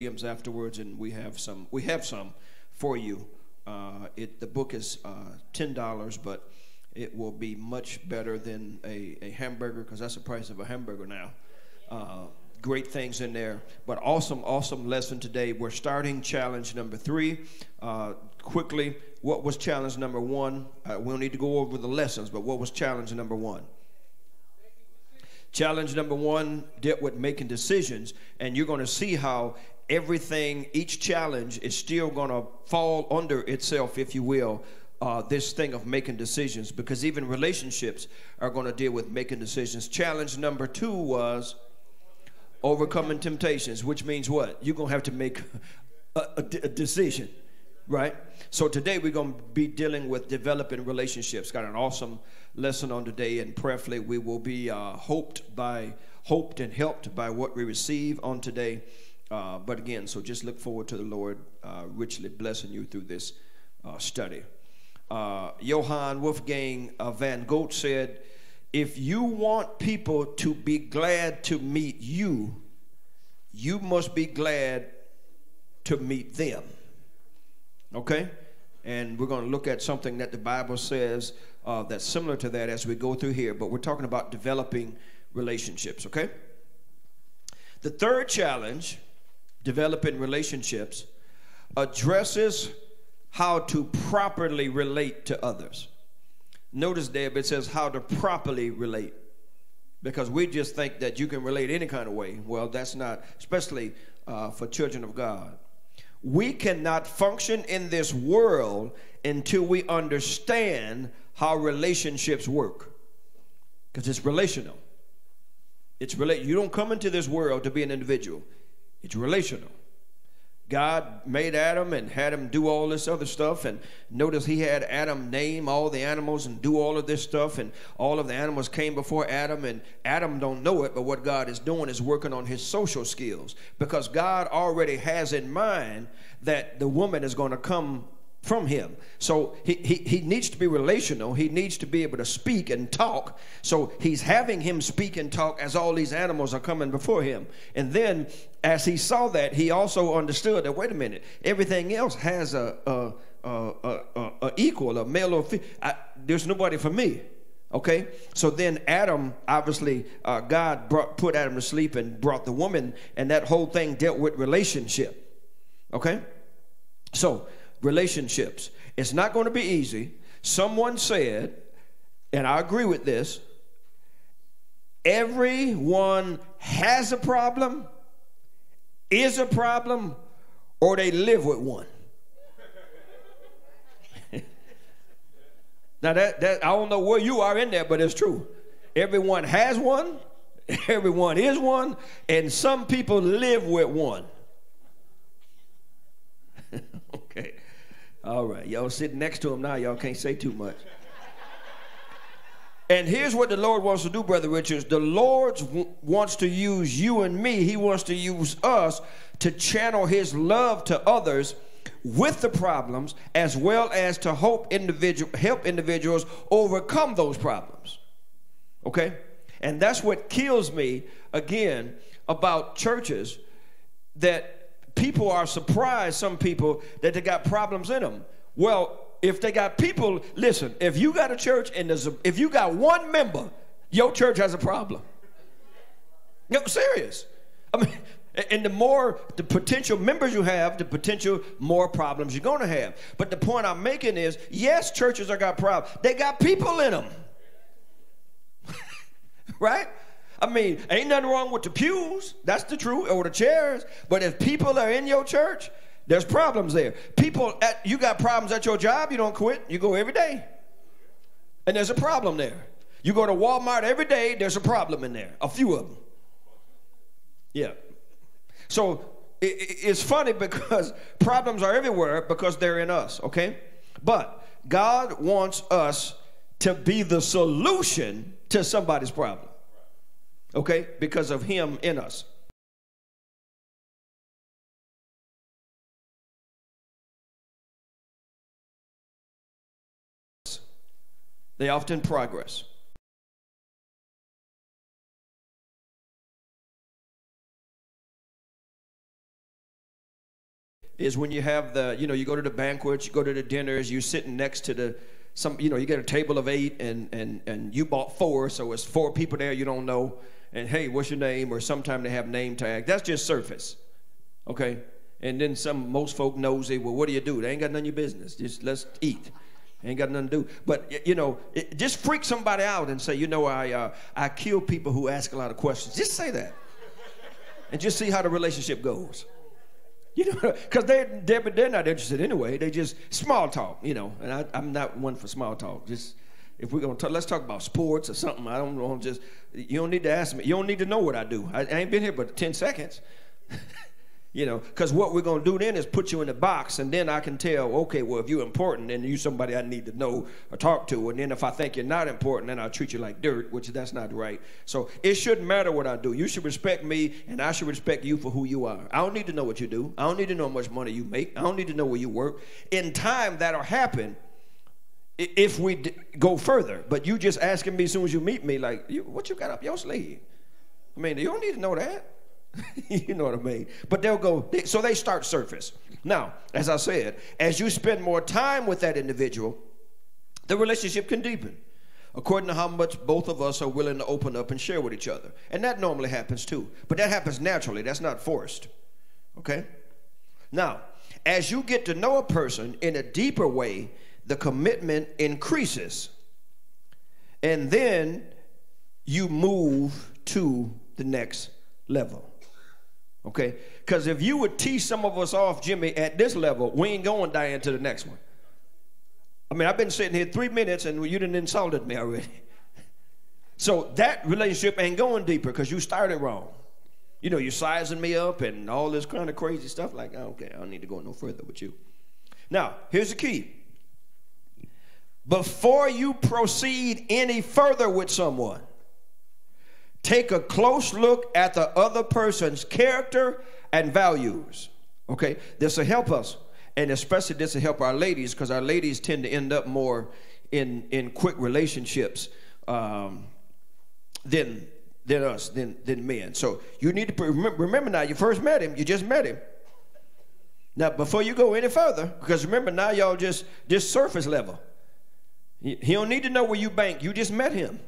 afterwards, and we have some for you. The book is $10, but it will be much better than a hamburger, because that's the price of a hamburger now. Great things in there, but awesome lesson today. We're starting challenge number 3. Quickly, what was challenge number 1? We don't need to go over the lessons, but what was challenge number 1? Challenge number 1 dealt with making decisions, and you're going to see how each challenge is still going to fall under itself, if you will, this thing of making decisions, because even relationships are going to deal with making decisions. Challenge number 2 was overcoming temptations, which means what? You're going to have to make a decision, right? So today we're going to be dealing with developing relationships. Got an awesome lesson on today, and prayerfully we will be hoped and helped by what we receive on today. But again, so just look forward to the Lord richly blessing you through this study. Johann Wolfgang van Goethe said, if you want people to be glad to meet you, you must be glad to meet them. Okay? And we're going to look at something that the Bible says that's similar to that as we go through here. But we're talking about developing relationships, okay? The third challenge, developing relationships, addresses how to properly relate to others. Notice there it says how to properly relate, because we just think that you can relate any kind of way. Well, that's not, especially for children of God. We cannot function in this world until we understand how relationships work, because it's relational. You don't come into this world to be an individual. It's relational. God made Adam and had him do all this other stuff, and notice he had Adam name all the animals and do all of this stuff, and all of the animals came before Adam, and Adam don't know it, but what God is doing is working on his social skills, because God already has in mind that the woman is going to come from him. So he needs to be relational. He needs to be able to speak and talk. So he's having him speak and talk as all these animals are coming before him. And then as he saw that, he also understood that, wait a minute, everything else has a equal, a male or female. There's nobody for me. Okay, so then Adam, obviously, God put Adam to sleep and brought the woman, and that whole thing dealt with relationship. Okay, so relationships. It's not going to be easy. Someone said, and I agree with this, everyone has a problem, is a problem, or they live with one. Now that I don't know where you are in there, but it's true. Everyone has one, everyone is one, and some people live with one. Okay. All right, y'all sitting next to him now. Y'all can't say too much. And here's what the Lord wants to do, Brother Richards. The Lord wants to use you and me. He wants to use us to channel his love to others with the problems, as well as to help individuals overcome those problems. Okay? And that's what kills me, again, about churches, that people are surprised, some people, that they got problems in them. Well, if they got people, listen, if you got a church and if you got one member, your church has a problem. No, serious. I mean, and the more the potential members you have, the potential more problems you're going to have. But the point I'm making is, yes, churches are got problems. They got people in them. Right? I mean, ain't nothing wrong with the pews. That's the truth, or the chairs. But if people are in your church, there's problems there. You got problems at your job, you don't quit. You go every day. And there's a problem there. You go to Walmart every day, there's a problem in there. A few of them. Yeah. So it's funny, because problems are everywhere because they're in us, okay? But God wants us to be the solution to somebody's problem. Okay, because of him in us. They often progress. is when you have the, you go to the banquets, you go to the dinners, you're sitting next to you get a table of 8 and you bought 4, so it's 4 people there you don't know. And hey, what's your name? Or sometimes they have name tag. That's just surface, okay? And then most folk nosy, well, what do you do? They ain't got none of your business. Just let's eat. Ain't got nothing to do. But, just freak somebody out and say, I kill people who ask a lot of questions. Just say that. And just see how the relationship goes. Because they're not interested anyway. They just small talk, And I'm not one for small talk. Just if we're going to talk, let's talk about sports or something. I don't know. You don't need to ask me. You don't need to know what I do. I ain't been here but 10 seconds. Because what we're going to do then is put you in a box, and then I can tell, okay, well, if you're important, then you're somebody I need to know or talk to. And then if I think you're not important, then I'll treat you like dirt, which that's not right. So it shouldn't matter what I do. You should respect me, and I should respect you for who you are. I don't need to know what you do. I don't need to know how much money you make. I don't need to know where you work. In time, that'll happen if we go further. But you just asking me as soon as you meet me, like, what you got up your sleeve? I mean, you don't need to know that. You know what I mean? But so they start surface. Now, as I said, as you spend more time with that individual, the relationship can deepen according to how much both of us are willing to open up and share with each other. And that normally happens too. But that happens naturally. That's not forced. Okay? Now, as you get to know a person in a deeper way, the commitment increases. And then you move to the next level. Okay? Because if you would tease some of us off, Jimmy, at this level, we ain't going down to the next one. I mean, I've been sitting here 3 minutes and you done insulted me already. So that relationship ain't going deeper because you started wrong. You're sizing me up and all this kind of crazy stuff. Like, okay, I don't need to go no further with you. Now, here's the key. Before you proceed any further with someone, take a close look at the other person's character and values. Okay? This will help us. And especially this will help our ladies, because our ladies tend to end up more in quick relationships than men. So you need to remember now, you first met him, you just met him. Now, before you go any further, because remember now y'all just surface level. He don't need to know where you bank. You just met him.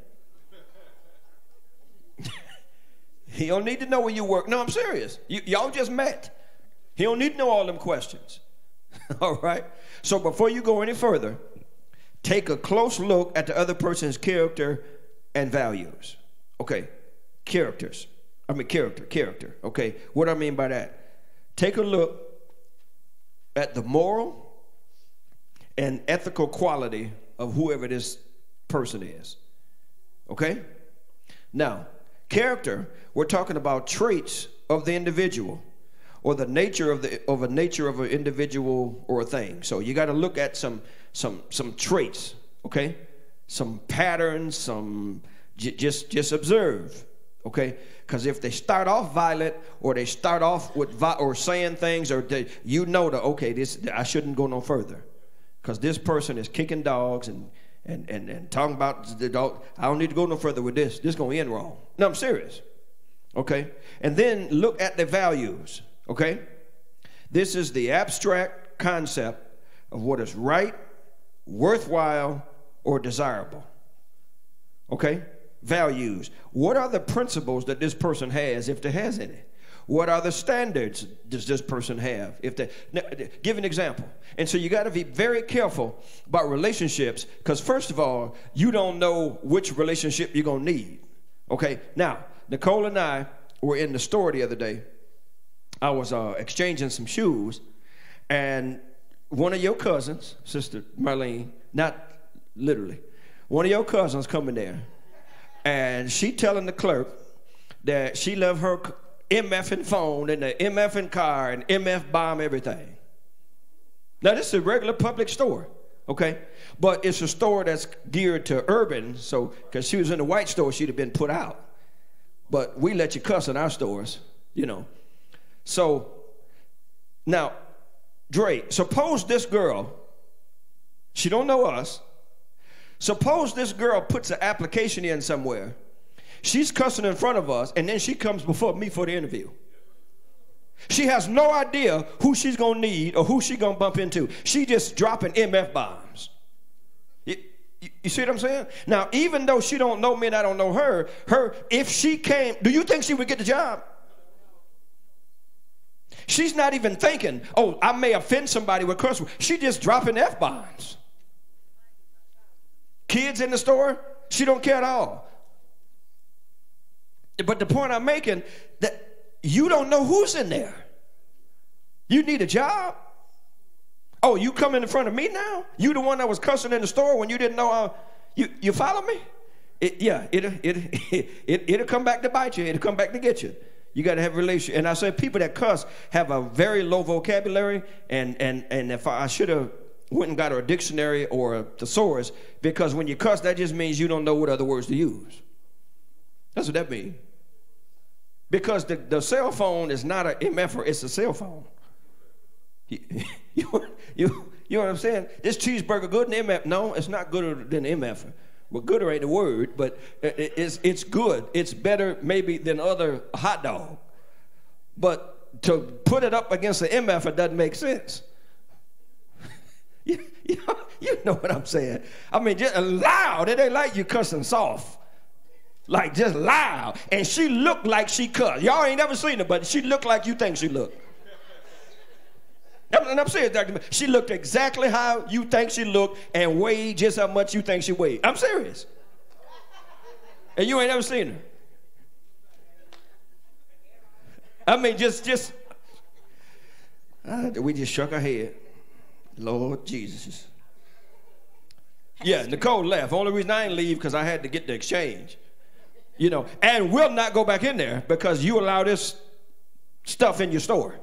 He don't need to know where you work. No, I'm serious. Y'all just met. He don't need to know all them questions. All right? So before you go any further, take a close look at the other person's character and values. Okay, character. Okay, what do I mean by that? Take a look at the moral and ethical quality of whoever this person is. Okay? Now, character, we're talking about traits of the individual or the nature of an individual or a thing. So you got to look at some traits, okay? Some patterns, just observe, okay? Because if they start off violent or they start off with or saying things or I shouldn't go no further because this person is kicking dogs and talking about the dog. I don't need to go no further with this. This is going to end wrong. No, I'm serious. Okay? And then look at the values. Okay? This is the abstract concept of what is right, worthwhile, or desirable. Okay? Values. What are the principles that this person has, if there has any? What are the standards does this person have? Give an example. And so you got to be very careful about relationships because, first of all, you don't know which relationship you're going to need. Okay? Now, Nicole and I were in the store the other day. I was exchanging some shoes, and one of your cousins, Sister Marlene, not literally, one of your cousins coming there, and she telling the clerk that she left her MFing phone and the MFing car and MF bomb everything. Now, this is a regular public store, okay? But it's a store that's geared to urban, so because she was in the white store, she'd have been put out. But we let you cuss in our stores, So, now, Dre, suppose this girl, she don't know us. Suppose this girl puts an application in somewhere. She's cussing in front of us, and then she comes before me for the interview. She has no idea who she's going to need or who she's going to bump into. She just dropping MF bombs. You see what I'm saying? Now, even though she don't know me and I don't know her, if she came, do you think she would get the job? She's not even thinking, oh, I may offend somebody with curse words. She just dropping F-bombs. Kids in the store, she don't care at all. But the point I'm making, that you don't know who's in there. You need a job. Oh, you come in front of me now? You the one that was cussing in the store when you didn't know you follow me? It'll come back to bite you. It'll come back to get you. You got to have a relationship. And I said people that cuss have a very low vocabulary, and if I should have went and got her a dictionary or a thesaurus, because when you cuss, that just means you don't know what other words to use. That's what that means. Because the cell phone is not an MFer, it's a cell phone. You know what I'm saying? This cheeseburger good than MF? No, it's not gooder than MFer. Well, gooder ain't the word, but it's good. It's better maybe than other hot dog. But to put it up against the MFer doesn't make sense. You know what I'm saying? I mean, just loud. It ain't like you cussing soft. Like just loud. And she looked like she cussed. Y'all ain't never seen her, but she looked like you think she looked. And I'm serious, Dr. She looked exactly how you think she looked and weighed just how much you think she weighed. I'm serious. And you ain't never seen her. I mean, we just shook our head. Lord Jesus. Yeah, Nicole left. Only reason I didn't leave because I had to get the exchange. You know, and we'll not go back in there because you allow this stuff in your store.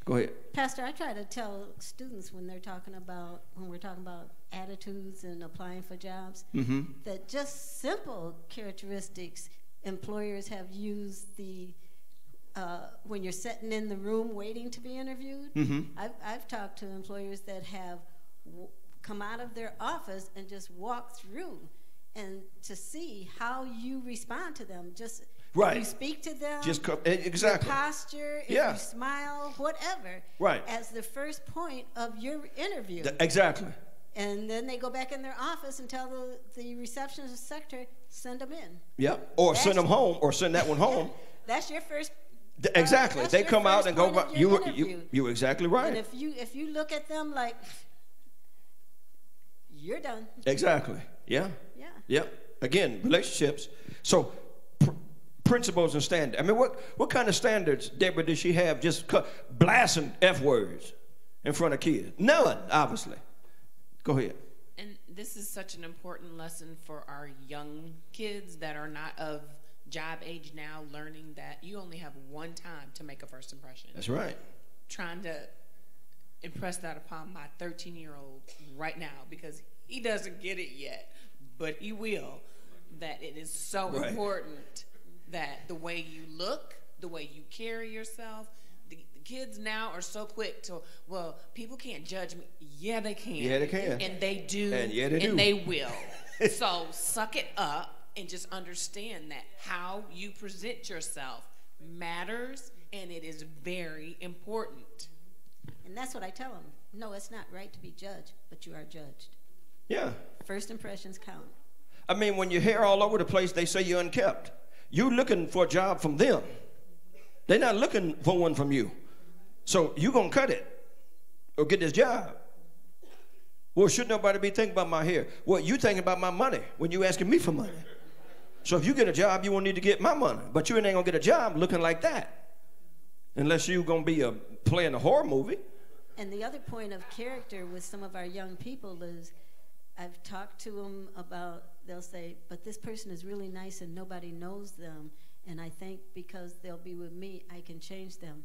Go ahead. Pastor, I try to tell students when we're talking about attitudes and applying for jobs, that just simple characteristics employers have used when you're sitting in the room waiting to be interviewed. I've talked to employers that have come out of their office and just walked through, and to see how you respond to them. Just right. If you speak to them, just exactly. Your posture, if you smile, whatever, right, as the first point of your interview. Exactly. And then they go back in their office and tell the receptionist or secretary, send them in. Yep. Or send them home, or send that one home. That's your first. Exactly. They come out and go. You exactly right. And if you look at them like, you're done. Exactly. Yeah. Yeah. Yep. Again, relationships. So principles and standards. I mean, what kind of standards, Deborah, did she have just blasting F words in front of kids? None, obviously. Go ahead. And this is such an important lesson for our young kids that are not of job age now, learning that you only have one time to make a first impression. That's right. Trying to impress that upon my 13-year-old right now, because he doesn't get it yet, but he will, that it is so important that the way you look, the way you carry yourself, the kids now are so quick to, well, people can't judge me. Yeah, they can. Yeah, they can. And they do. And yeah, they do. And they will. So suck it up and just understand that how you present yourself matters, and it is very important. And that's what I tell them. No, it's not right to be judged, but you are judged. Yeah. First impressions count. I mean, when your hair all over the place, they say you're unkept. You're looking for a job from them. They're not looking for one from you. So you're going to cut it or get this job. Well, should nobody be thinking about my hair? Well, you thinking about my money when you asking me for money. So if you get a job, you won't need to get my money. But you ain't going to get a job looking like that. Unless you're going to be playing a horror movie. And the other point of character with some of our young people is, I've talked to them about, they'll say, but this person is really nice and nobody knows them, and I think because they'll be with me, I can change them.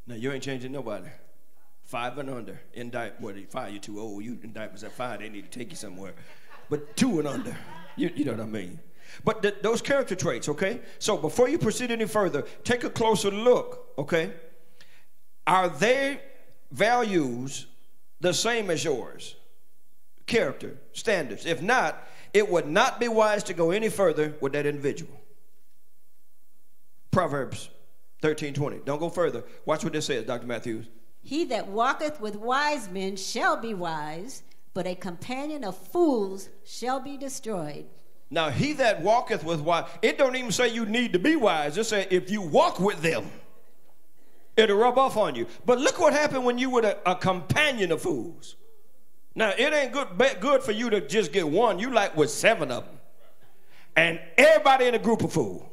No, you ain't changing nobody. 5 and under. Well, 5, you're too old. You in diapers at 5, they need to take you somewhere. But 2 and under, you know what I mean. But those character traits, okay? So before you proceed any further, take a closer look, okay? Are their values the same as yours? Character, standards. If not, it would not be wise to go any further with that individual. Proverbs 13:20. Don't go further. Watch what this says, Dr. Matthews. He that walketh with wise men shall be wise, but a companion of fools shall be destroyed. Now, he that walketh with wise, it don't even say you need to be wise. It says if you walk with them, it'll rub off on you. But look what happened when you were a companion of fools. Now, it ain't good for you to just get one. You like with 7 of them. And everybody in a group of fools.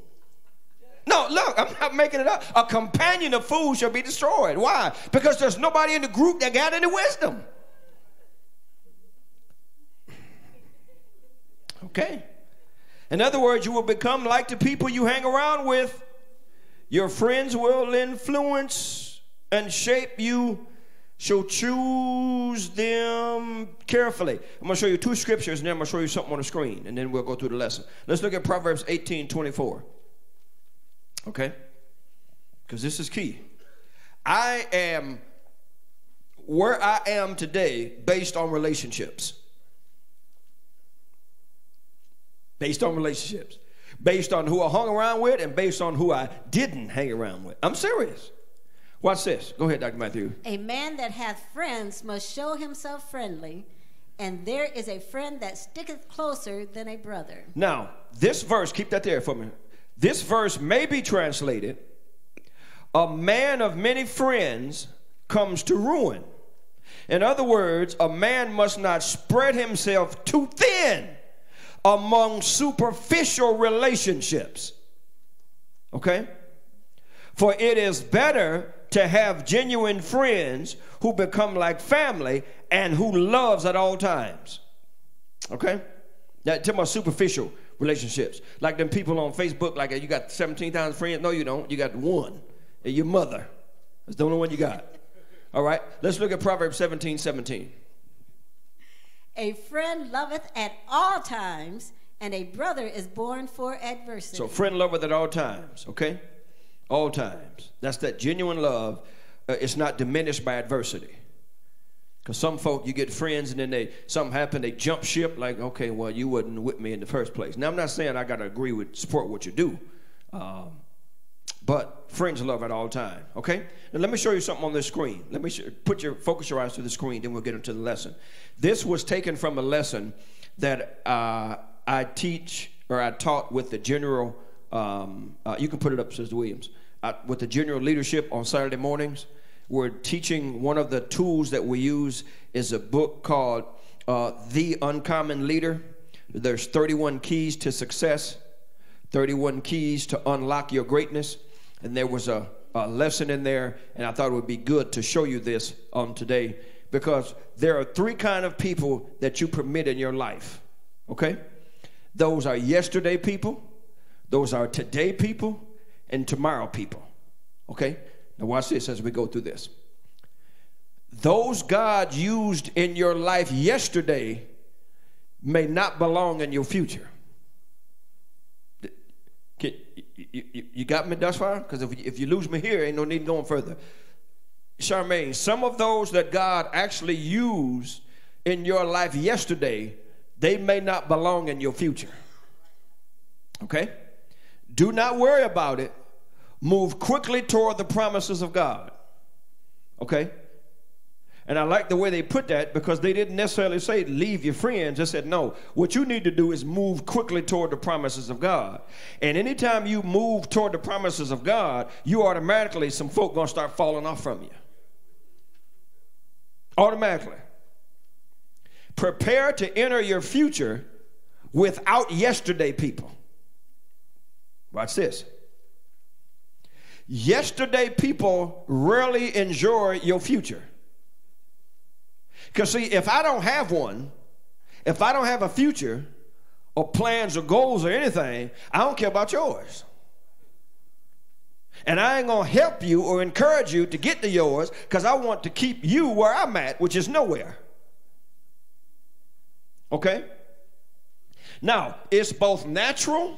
No, look, I'm not making it up. A companion of fools shall be destroyed. Why? Because there's nobody in the group that got any wisdom. Okay. In other words, you will become like the people you hang around with. Your friends will influence and shape you, so choose them carefully. I'm going to show you 2 scriptures, and then I'm going to show you something on the screen, and then we'll go through the lesson. Let's look at Proverbs 18:24. Okay? Because this is key. I am where I am today based on relationships. Based on relationships. Based on who I hung around with and based on who I didn't hang around with. I'm serious. Watch this. Go ahead, Dr. Matthew. A man that hath friends must show himself friendly, and there is a friend that sticketh closer than a brother. Now, this verse, keep that there for me. This verse may be translated, a man of many friends comes to ruin. In other words, a man must not spread himself too thin among superficial relationships. Okay? For it is better to have genuine friends who become like family and who loves at all times. Okay? Now, tell me about superficial relationships. Like them people on Facebook, like you got 17,000 friends. No, you don't. You got one. And your mother. That's the only one you got. All right? Let's look at Proverbs 17:17. A friend loveth at all times, and a brother is born for adversity. So friend loveth at all times, okay? All times. That's that genuine love. It's not diminished by adversity. Because some folk, you get friends and then something happen, they jump ship like, okay, well, you wasn't with me in the first place. Now, I'm not saying I got to agree with, support what you do. But friends love at all times, okay? Now, let me show you something on this screen. Let me focus your eyes to the screen, then we'll get into the lesson. This was taken from a lesson that I teach, or I taught with the general, you can put it up, Sister Williams, with the general leadership on Saturday mornings. We're teaching, one of the tools that we use is a book called The Uncommon Leader. There's 31 keys to success, 31 keys to unlock your greatness. And there was a lesson in there, and I thought it would be good to show you this on today, because there are 3 kinds of people that you permit in your life, okay? Those are yesterday people, those are today people, and tomorrow people, okay? Now watch this as we go through this. Those God used in your life yesterday may not belong in your future. You got me thus far? Because if you lose me here, ain't no need going further. Charmaine, some of those that God actually used in your life yesterday, they may not belong in your future. Okay? Do not worry about it. Move quickly toward the promises of God. Okay? And I like the way they put that, because they didn't necessarily say leave your friends. They said, no, what you need to do is move quickly toward the promises of God. And anytime you move toward the promises of God, you automatically, some folk going to start falling off from you. Automatically. Prepare to enter your future without yesterday people. Watch this. Yesterday people rarely enjoy your future. Because see, if I don't have one, if I don't have a future or plans or goals or anything, I don't care about yours. And I ain't going to help you or encourage you to get to yours, because I want to keep you where I'm at, which is nowhere. Okay? Now, it's both natural,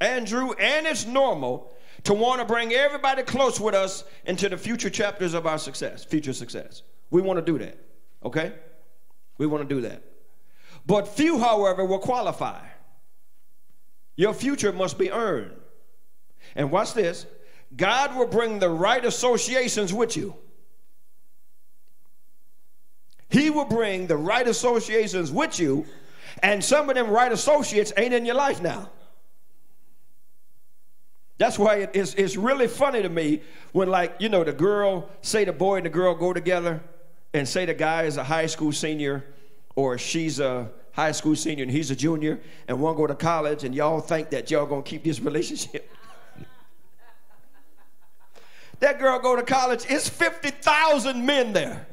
Andrew, and it's normal to want to bring everybody close with us into the future chapters of our success, future success. We want to do that. Okay? We want to do that. But few, however, will qualify. Your future must be earned. And watch this. God will bring the right associations with you. He will bring the right associations with you, and some of them right associates ain't in your life now. That's why it's really funny to me when, like, you know, the girl, say the boy and the girl go together, and say the guy is a high school senior, or she's a high school senior and he's a junior, and one go to college, and y'all think that y'all gonna keep this relationship. That girl go to college, it's 50,000 men there.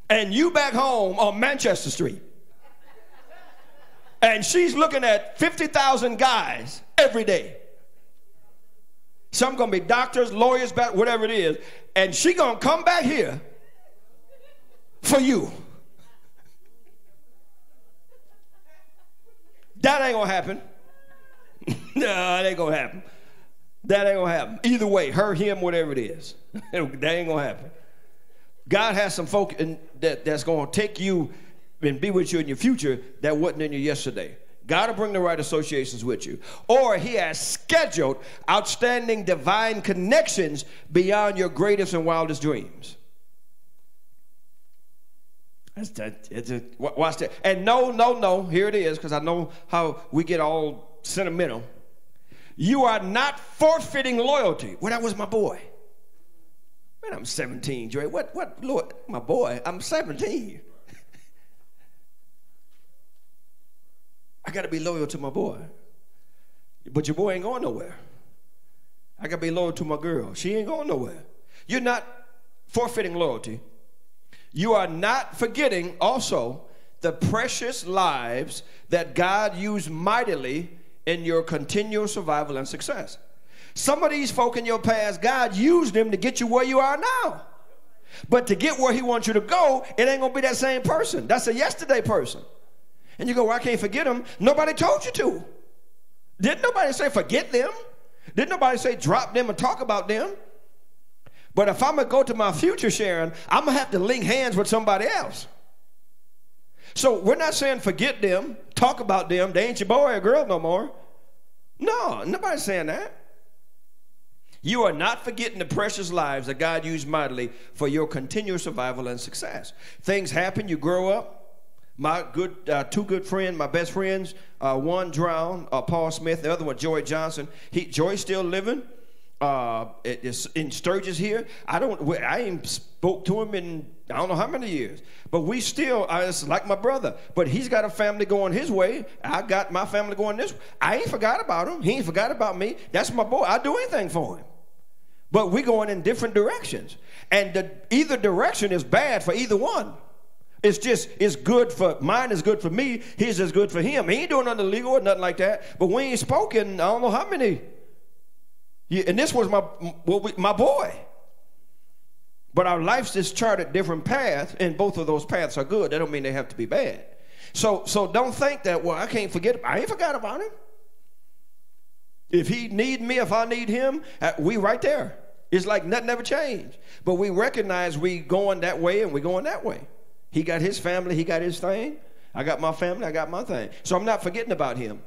And you back home on Manchester Street. And she's looking at 50,000 guys every day. Some going to be doctors, lawyers, whatever it is. And she going to come back here for you. That ain't going to happen. No, that ain't going to happen. That ain't going to happen. Either way, her, him, whatever it is. That ain't going to happen. God has some folk that's going to take you and be with you in your future that wasn't in you yesterday. God will bring the right associations with you. Or he has scheduled outstanding divine connections beyond your greatest and wildest dreams. Watch that. And no, here it is, because I know how we get all sentimental. You are not forfeiting loyalty. Well, that was my boy. Man, I'm 17, Dre. What, Lord, my boy, I'm 17. I got to be loyal to my boy. But your boy ain't going nowhere. I got to be loyal to my girl. She ain't going nowhere. You're not forfeiting loyalty. You are not forgetting also the precious lives that God used mightily in your continual survival and success. Some of these folk in your past, God used them to get you where you are now. But to get where he wants you to go, it ain't going to be that same person. That's a yesterday person. And you go, well, I can't forget them. Nobody told you to. Didn't nobody say forget them? Didn't nobody say drop them and talk about them? But if I'm going to go to my future, Sharon, I'm going to have to link hands with somebody else. So we're not saying forget them, talk about them. They ain't your boy or girl no more. No, nobody's saying that. You are not forgetting the precious lives that God used mightily for your continual survival and success. Things happen, you grow up. My two good friends, my best friends, one drowned, Paul Smith, the other one, Joy Johnson. Joy's still living. In Sturgis here. I ain't spoke to him in I don't know how many years. But we still, it's like my brother. But he's got a family going his way. I got my family going this way. I ain't forgot about him. He ain't forgot about me. That's my boy. I'll do anything for him. But we're going in different directions. And either direction is bad for either one. It's just, it's good for, mine is good for me. His is good for him. He ain't doing nothing illegal or nothing like that. But we ain't spoken, I don't know how many. Yeah, and this was my boy. But our lives just charted different paths, and both of those paths are good. That don't mean they have to be bad. So don't think that, well, I can't forget. I ain't forgot about him. If he need me, if I need him, we right there. It's like nothing ever changed. But we recognize we going that way and we going that way. He got his family, he got his thing. I got my family, I got my thing. So I'm not forgetting about him.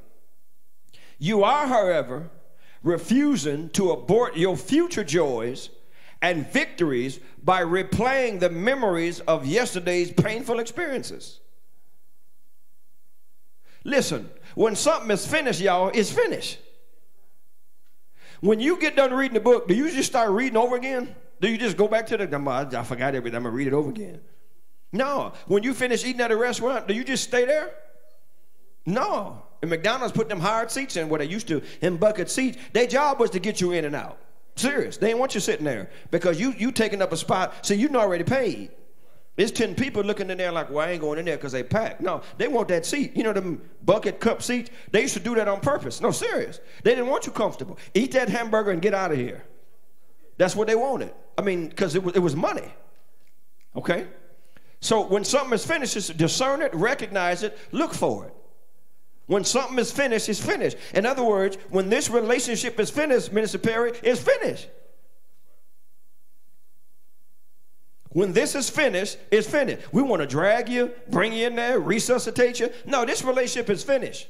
You are, however, refusing to abort your future joys and victories by replaying the memories of yesterday's painful experiences. Listen, when something is finished, y'all, it's finished. When you get done reading the book, do you just start reading over again? Do you just go back to I forgot everything, I'm going to read it over again? No. When you finish eating at a restaurant, do you just stay there? No. And McDonald's put them hard seats in where they used to, in bucket seats. Their job was to get you in and out. Serious. They didn't want you sitting there because you taking up a spot, so you already paid. There's 10 people looking in there like, well, I ain't going in there because they packed. No, they want that seat. You know them bucket cup seats? They used to do that on purpose. No, serious. They didn't want you comfortable. Eat that hamburger and get out of here. That's what they wanted. I mean, because it was money. Okay? So when something is finished, just discern it, recognize it, look for it. When something is finished, it's finished. In other words, when this relationship is finished, Minister Perry, it's finished. When this is finished, it's finished. We want to drag you, bring you in there, resuscitate you. No, this relationship is finished.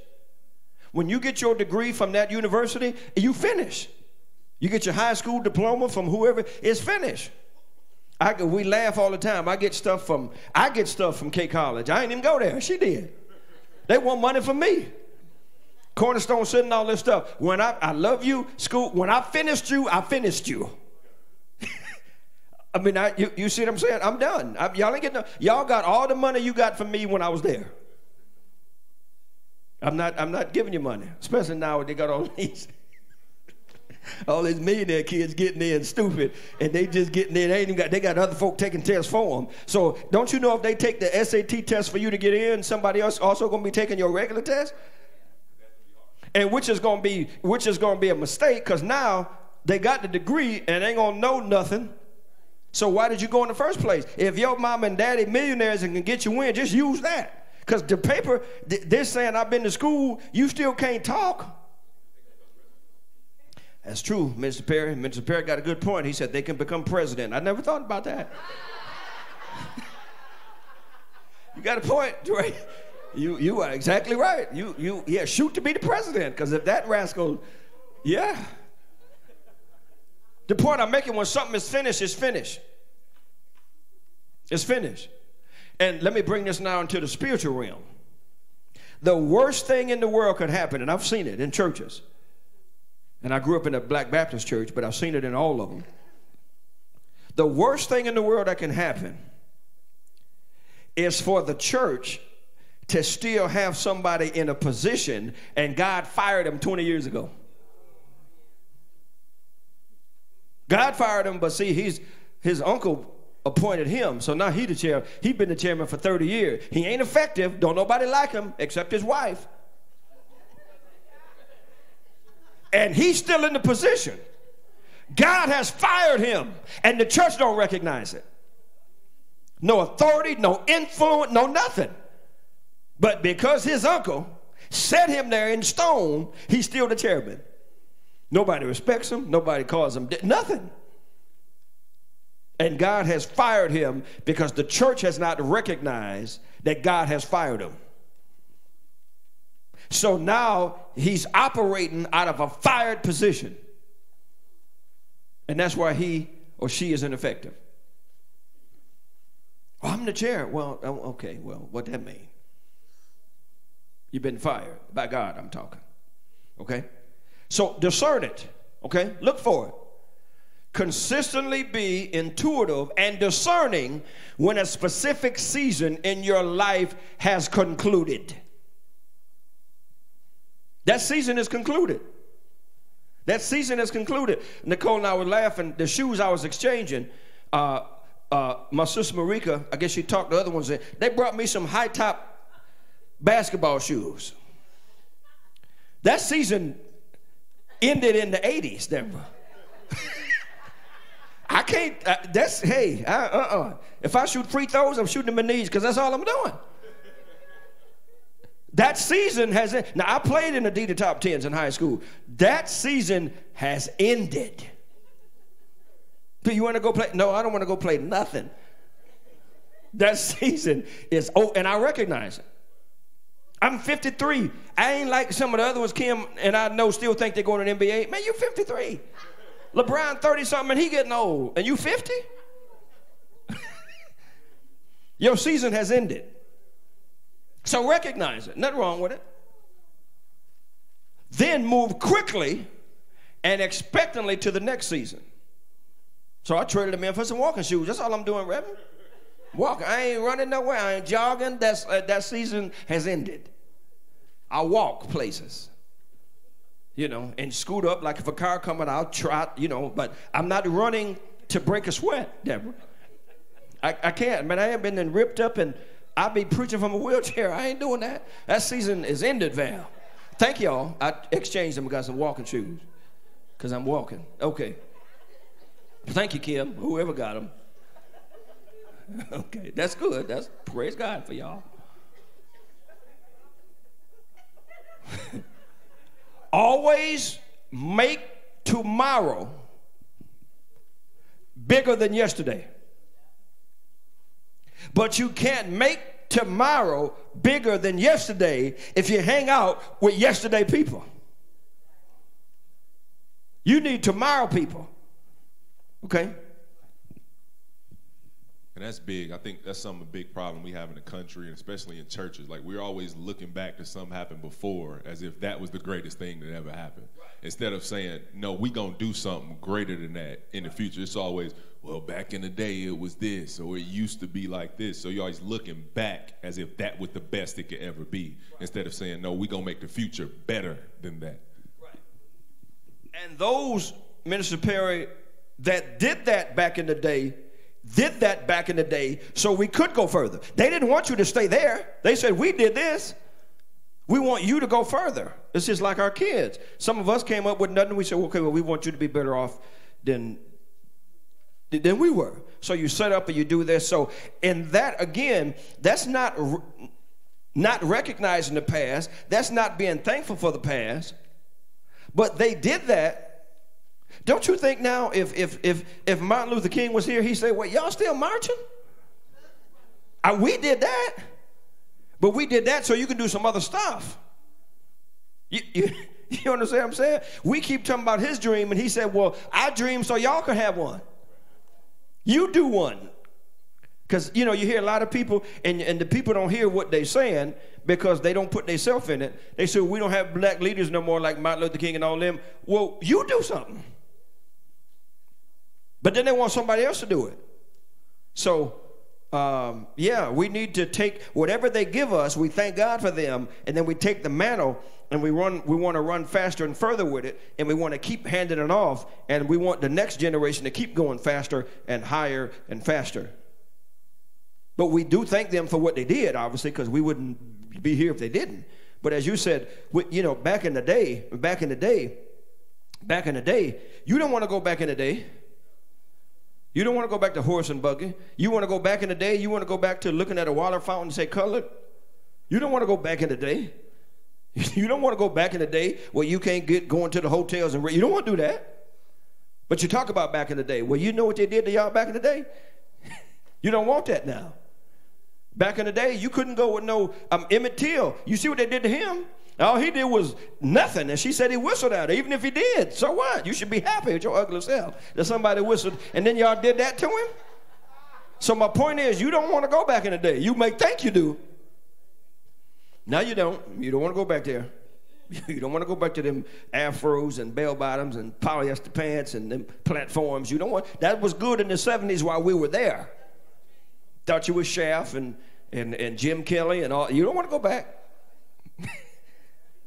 When you get your degree from that university, you finish. You get your high school diploma from whoever, it's finished. We laugh all the time. I get stuff from K College. I ain't even go there. She did. They want money from me. Cornerstone sitting all this stuff. When I love you, school. When I finished you, I finished you. I mean, you see what I'm saying? I'm done. Y'all ain't getting. Y'all got all the money you got from me when I was there. I'm not giving you money, especially now they got all these millionaire kids getting in stupid, and they just getting in. They got other folk taking tests for them. So don't you know if they take the SAT test for you to get in, somebody else also going to be taking your regular test? And which is going to be a mistake, because now they got the degree and ain't going to know nothing. So why did you go in the first place? If your mom and daddy millionaires and can get you in, just use that. Because the paper, they're saying I've been to school, you still can't talk. That's true, Mr. Perry. Mr. Perry got a good point. He said they can become president. I never thought about that. You got a point, Dre. You are exactly right. Yeah, shoot to be the president, because if that rascal, yeah. The point I'm making, when something is finished, it's finished. It's finished. And let me bring this now into the spiritual realm. The worst thing in the world could happen, and I've seen it in churches. And I grew up in a Black Baptist church, but I've seen it in all of them. The worst thing in the world that can happen is for the church to still have somebody in a position and God fired him 20 years ago. God fired him, but see, his uncle appointed him, so now he the chair. He's been the chairman for 30 years. He ain't effective. Don't nobody like him except his wife. And he's still in the position. God has fired him, and the church don't recognize it. No authority, no influence, no nothing. But because his uncle set him there in stone, he's still the chairman. Nobody respects him. Nobody calls him nothing. And God has fired him because the church has not recognized that God has fired him. So now he's operating out of a fired position. And that's why he or she is ineffective. Well, I'm the chair. Well, okay, well, what that mean? You've been fired. By God, I'm talking. Okay? So discern it. Okay? Look for it. Consistently be intuitive and discerning when a specific season in your life has concluded. That season is concluded. That season is concluded. Nicole and I were laughing. The shoes I was exchanging, my sister Marika, I guess she talked to other ones. They brought me some high-top basketball shoes. That season ended in the 80s, Deborah. I can't, if I shoot free throws, I'm shooting them in the knees, because that's all I'm doing. That season has, now I played in the D top 10s in high school. That season has ended. Do you want to go play? No, I don't want to go play nothing. That season is, and I recognize it. I'm 53. I ain't like some of the other ones, Kim, and I know still think they're going to the NBA. Man, you 53. LeBron 30-something, and he getting old. And you 50? Your season has ended. So recognize it. Nothing wrong with it. Then move quickly and expectantly to the next season. So I traded them in for some walking shoes. That's all I'm doing, Reverend. Walking. I ain't running nowhere. I ain't jogging. That season has ended. I walk places. And scoot up, like if a car coming, I'll trot, but I'm not running to break a sweat, Deborah. I can't, man. I ain't been ripped up and I'll be preaching from a wheelchair. I ain't doing that. That season is ended, Val. Thank y'all. I exchanged them and got some walking shoes because I'm walking. Okay. Thank you, Kim, whoever got them. Okay, that's good. That's praise God for y'all. Always make tomorrow bigger than yesterday. But you can't make tomorrow bigger than yesterday if you hang out with yesterday people. You need tomorrow people. Okay? And that's big. I think that's a big problem we have in the country, and especially in churches. Like, we're always looking back to something happened before as if that was the greatest thing that ever happened. Instead of saying, no, we're going to do something greater than that in the future. It's always, well, back in the day it was this, or it used to be like this. So you're always looking back as if that was the best it could ever be, instead of saying, no, we're going to make the future better than that. Right. And those, Minister Perry, that did that back in the day, so we could go further. They didn't want you to stay there. They said, we did this. We want you to go further. It's just like our kids. Some of us came up with nothing. We said, okay, well, we want you to be better off than we were. So you set up and you do this. So in that, again, that's not recognizing the past. That's not being thankful for the past. But they did that. Don't you think now if Martin Luther King was here, he'd say, well, y'all still marching? We did that. But we did that so you can do some other stuff. You understand what I'm saying? We keep talking about his dream, and he said, well, I dream so y'all can have one. You do one. Because, you hear a lot of people, and the people don't hear what they're saying because they don't put themselves in it. They say, we don't have black leaders no more like Martin Luther King and all them. Well, you do something. But then they want somebody else to do it. So, yeah, we need to take whatever they give us, we thank God for them, and then we take the mantle and we want to run faster and further with it, and we want to keep handing it off, and we want the next generation to keep going faster and higher and faster. But we do thank them for what they did, obviously, because we wouldn't be here if they didn't. But as you said, back in the day, you don't want to go back in the day. You don't want to go back to horse and buggy. You want to go back in the day. You want to go back to looking at a water fountain and say, colored. You don't want to go back in the day. You don't want to go back in the day where you can't get going to the hotels. You don't want to do that. But you talk about back in the day. Well, you know what they did to y'all back in the day? You don't want that now. Back in the day, you couldn't go with no Emmett Till. You see what they did to him? All he did was nothing, and she said he whistled at her. Even if he did, so what? You should be happy with your ugly self that somebody whistled, and then y'all did that to him? So my point is, you don't want to go back in the day. You may think you do. No, you don't. You don't want to go back there. You don't want to go back to them afros and bell bottoms and polyester pants and them platforms. You don't want. That was good in the 70s while we were there. Thought you was Shaft and Jim Kelly and all. You don't want to go back.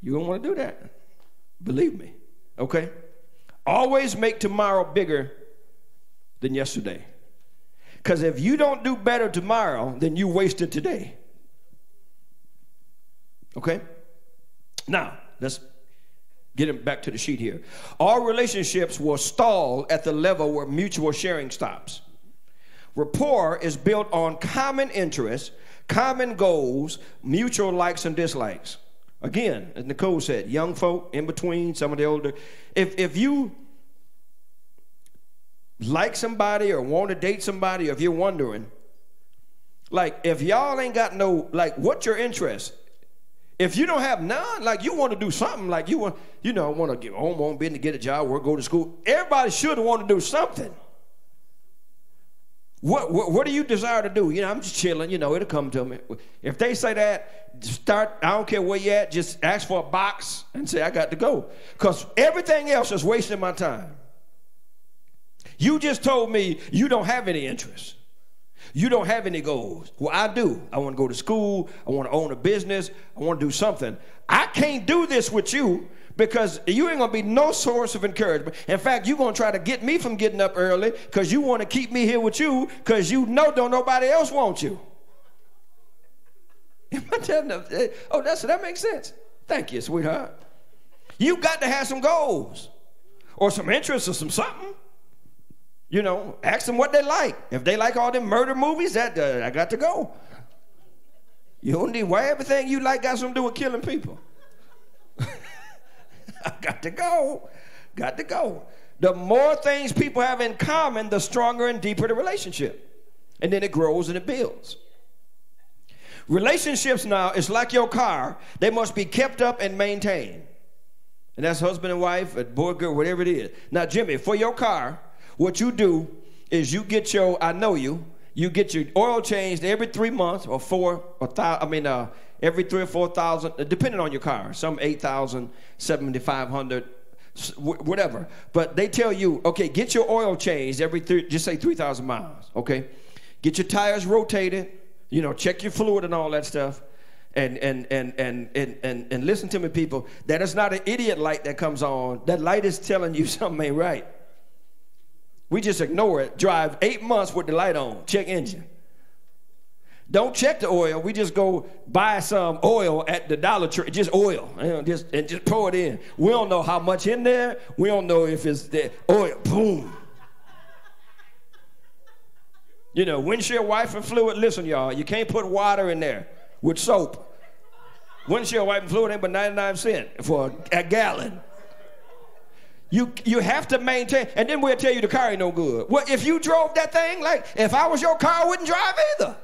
You don't want to do that. Believe me. Okay? Always make tomorrow bigger than yesterday. Because if you don't do better tomorrow, then you wasted today. Okay? Now, let's get him back to the sheet here. All relationships will stall at the level where mutual sharing stops. Rapport is built on common interests, common goals, mutual likes and dislikes. Again, as Nicole said, young folk, in between, some of the older. If you like somebody or want to date somebody, or if you're wondering, like, if y'all ain't got no, like, what's your interest? If you don't have none, like, you want to do something, like you want to get home, want business, get a job, work, go to school. Everybody should want to do something. What do you desire to do? I'm just chilling, it'll come to me. If they say that, start, I don't care where you're at, just ask for a box and say, I got to go. Because everything else is wasting my time. You just told me you don't have any interest. You don't have any goals. Well, I do. I want to go to school. I want to own a business. I want to do something. I can't do this with you because you ain't going to be no source of encouragement. In fact, you're going to try to get me from getting up early because you want to keep me here with you because don't nobody else want you. Am I telling them? Oh, that makes sense. Thank you, sweetheart. You got to have some goals or some interests or some something. Ask them what they like. If they like all them murder movies, I got to go. You don't need why everything you like got something to do with killing people. I got to go. Got to go. The more things people have in common, the stronger and deeper the relationship. And then it grows and it builds. Relationships now is like your car. They must be kept up and maintained. And that's husband and wife, a boy, girl, whatever it is. Now, Jimmy, for your car, what you do is you get your, I know you get your oil changed every 3 months or every 3 or 4,000, depending on your car. Some 8,000, 7,500, whatever. But they tell you, okay, get your oil changed every just say 3,000 miles, okay? Get your tires rotated, check your fluid and all that stuff. And listen to me, people. That is not an idiot light that comes on. That light is telling you something ain't right. We just ignore it. Drive 8 months with the light on. Check engine. Don't check the oil. We just go buy some oil at the Dollar Tree. Just oil. Just pour it in. We don't know how much in there. We don't know if it's the oil. Boom. Windshield wiper fluid. Listen, y'all. You can't put water in there with soap. Windshield wiping fluid ain't but 99 cents for a gallon. You have to maintain, and then we'll tell you the car ain't no good. Well, if you drove that thing, like if I was your car, I wouldn't drive either.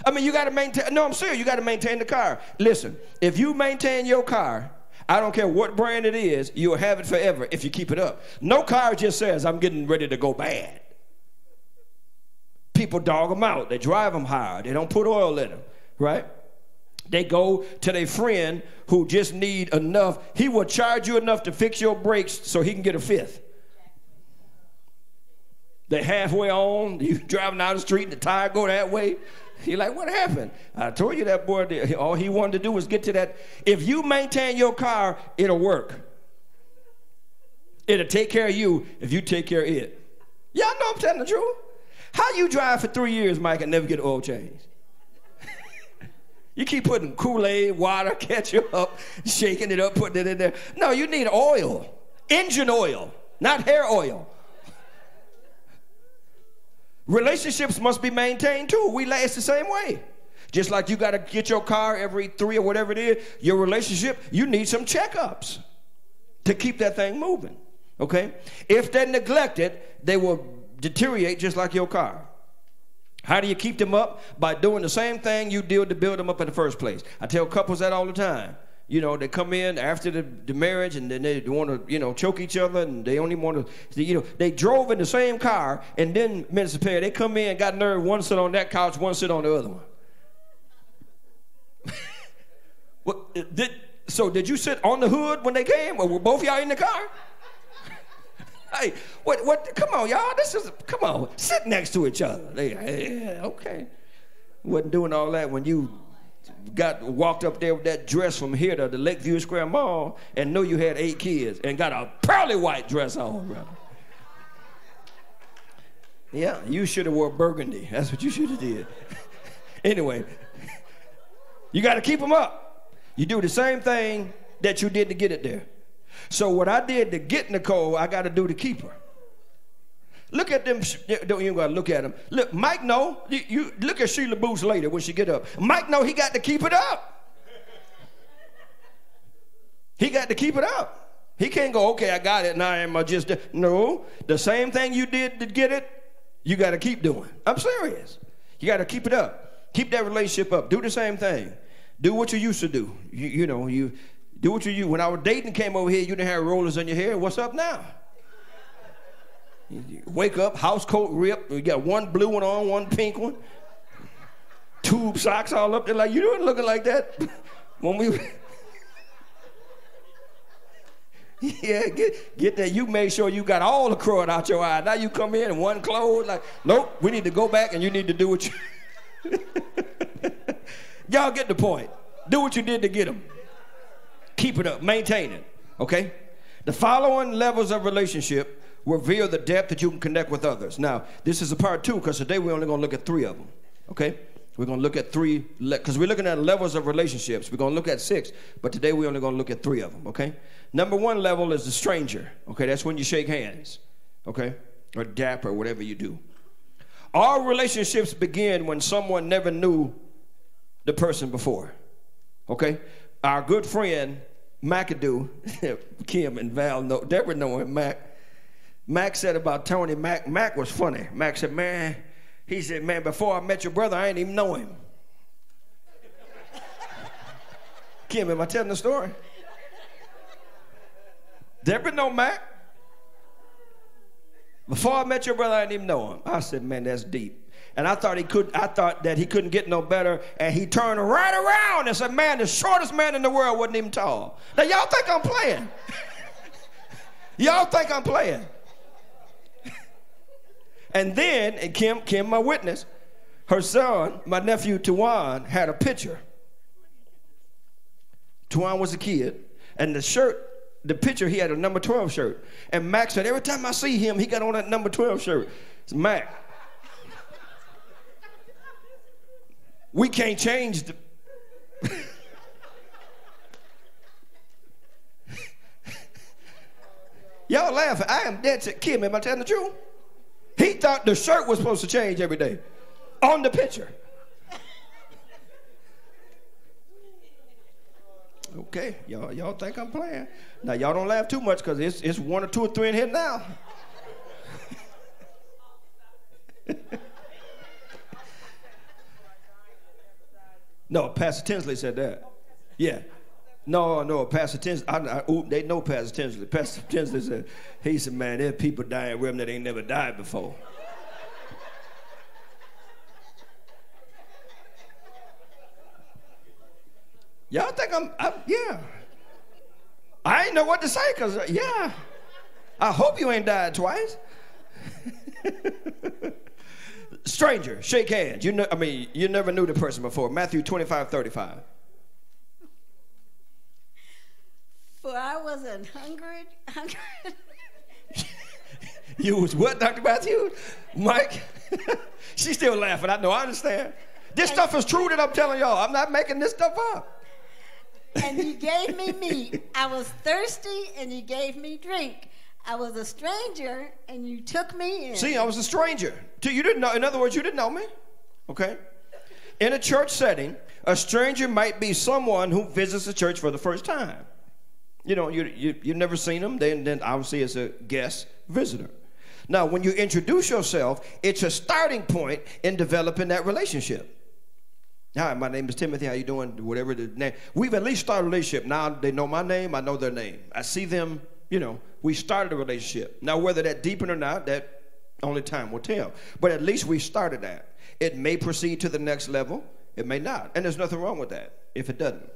I mean, you got to maintain. No, I'm serious. You got to maintain the car. Listen, if you maintain your car, I don't care what brand it is, you'll have it forever if you keep it up. No car just says, I'm getting ready to go bad. People dog them out. They drive them hard. They don't put oil in them, right? They go to their friend who just need enough. He will charge you enough to fix your brakes so he can get a fifth. They're halfway on. You driving down the street and the tire go that way. You're like, what happened? I told you that boy, all he wanted to do was get to that. If you maintain your car, it'll work. It'll take care of you if you take care of it. Y'all know I'm telling the truth. How you drive for 3 years, Mike, and never get an oil change? You keep putting Kool-Aid, water, ketchup, shaking it up, putting it in there. No, you need oil. Engine oil, not hair oil. Relationships must be maintained too. We last the same way. Just like you got to get your car every 3 or whatever it is, your relationship, you need some checkups to keep that thing moving, okay? If they're neglected, they will deteriorate just like your car. How do you keep them up? By doing the same thing you did to build them up in the first place. I tell couples that all the time. They come in after the marriage and then they want to, choke each other and they only want to, they drove in the same car and then, Minister Perry, they come in and got nerve, one sit on that couch, one sit on the other one. So did you sit on the hood when they came or were both y'all in the car? Hey, what, come on, y'all, come on, sit next to each other. Yeah, okay. Wasn't doing all that when you walked up there with that dress from here to the Lakeview Square Mall and know you had 8 kids and got a pearly white dress on, brother. Yeah, you should have wore burgundy. That's what you should have did. Anyway, you got to keep them up. You do the same thing that you did to get it there. So what I did to get Nicole, I got to do to keep her. Look at them. Don't even got to look at them. Look, Mike know. You look at Sheila Booth later when she get up. Mike know he got to keep it up. He got to keep it up. He can't go, okay, I got it, now I am just. No, the same thing you did to get it, you got to keep doing. I'm serious. You got to keep it up. Keep that relationship up. Do the same thing. Do what you used to do. You do what you used. When I was dating, came over here, you didn't have rollers in your hair. What's up now? You wake up, house coat ripped. You got one blue one on, one pink one. Tube socks all up there like, you weren't looking like that when we. Yeah, get that. You made sure you got all the crud out your eye. Now you come in and one clothes like, nope, we need to go back and you need to do what you. Y'all get the point. Do what you did to get them. Keep it up. Maintain it. Okay? The following levels of relationship reveal the depth that you can connect with others. Now, this is a part 2 because today we're only going to look at 3 of them. Okay? We're going to look at 3 because we're looking at levels of relationships. We're going to look at 6, but today we're only going to look at 3 of them. Okay? Number 1 level is the stranger. Okay? That's when you shake hands. Okay? Or dap or whatever you do. All relationships begin when someone never knew the person before. Okay? Our good friend, McAdoo, Kim and Val, Deborah know him, Mac said about Tony, Mac was funny. Mac said, man, He said, man, before I met your brother, I didn't even know him. Kim, am I telling the story? Deborah know Mac. Before I met your brother, I didn't even know him. I said, man, that's deep. And I thought that he couldn't get no better. And he turned right around and said, man, the shortest man in the world wasn't even tall. Now, y'all think I'm playing? Y'all think I'm playing? And then, and Kim, my witness, her son, my nephew, Tawan, had a picture. Tawan was a kid. And the picture, he had a number 12 shirt. And Mac said, every time I see him, he got on that number 12 shirt. It's Mac. We can't change the... Y'all laughing. I am dead set. Kim, am I telling the truth? He thought the shirt was supposed to change every day on the picture. Okay, y'all think I'm playing. Now, y'all don't laugh too much because it's 1 or 2 or 3 in here now. No, Pastor Tinsley said that. Yeah. No, Pastor Tinsley, they know Pastor Tinsley. Pastor Tinsley said, he said, man, there's people dying with him that ain't never died before. Y'all think yeah. I ain't know what to say because, yeah. I hope you ain't died twice. Stranger, shake hands. You never knew the person before. Matthew 25:35. For I wasn't hungry. You was what, Dr. Matthews? Mike? She's still laughing. I know, I understand. This stuff is true that I'm telling y'all. I'm not making this stuff up. And you gave me meat. I was thirsty, and you gave me drink. I was a stranger, and you took me in. See, I was a stranger. You didn't know. In other words, you didn't know me. Okay? In a church setting, a stranger might be someone who visits the church for the first time. You know, you've never seen them. Then obviously it's a guest visitor. Now, when you introduce yourself, it's a starting point in developing that relationship. Hi, my name is Timothy. How you doing? Whatever the name. We've at least started a relationship. Now they know my name. I know their name. I see them. You know, we started a relationship. Now, whether that deepened or not, that only time will tell. But at least we started that. It may proceed to the next level. It may not. And there's nothing wrong with that if it doesn't.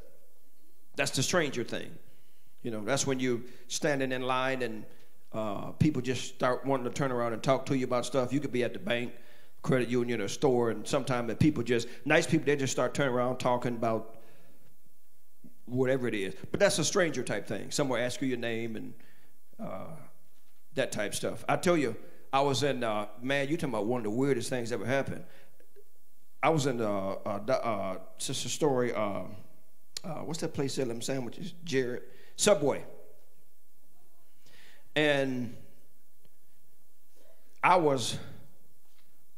That's the stranger thing. You know, that's when you're standing in line and people just start wanting to turn around and talk to you about stuff. You could be at the bank, credit union, or store, and sometimes nice people, they just start turning around talking about whatever it is. But that's a stranger type thing. Someone asks you your name and that type stuff. I tell you, I was in, man, you're talking about one of the weirdest things ever happened. I was in just a story, what's that place selling them sandwiches? Jared. Subway. And I was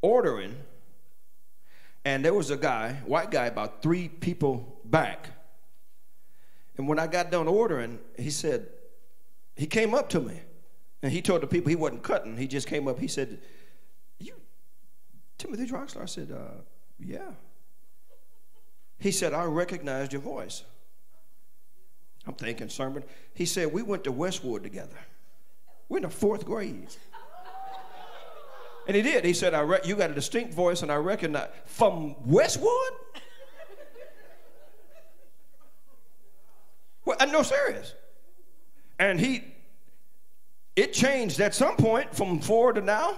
ordering, and there was a guy, white guy, about 3 people back. And when I got done ordering, he came up to me, and he told the people he wasn't cutting. He just came up. He said, "You, Timothy Drexler?" I said, "Yeah." He said, "I recognized your voice." I'm thinking sermon. He said, "We went to Westwood together. We're in the 4th grade." And he did. He said, "You got a distinct voice, and I recognize from Westwood." Well, I'm no serious. And it changed at some point from 4 to now.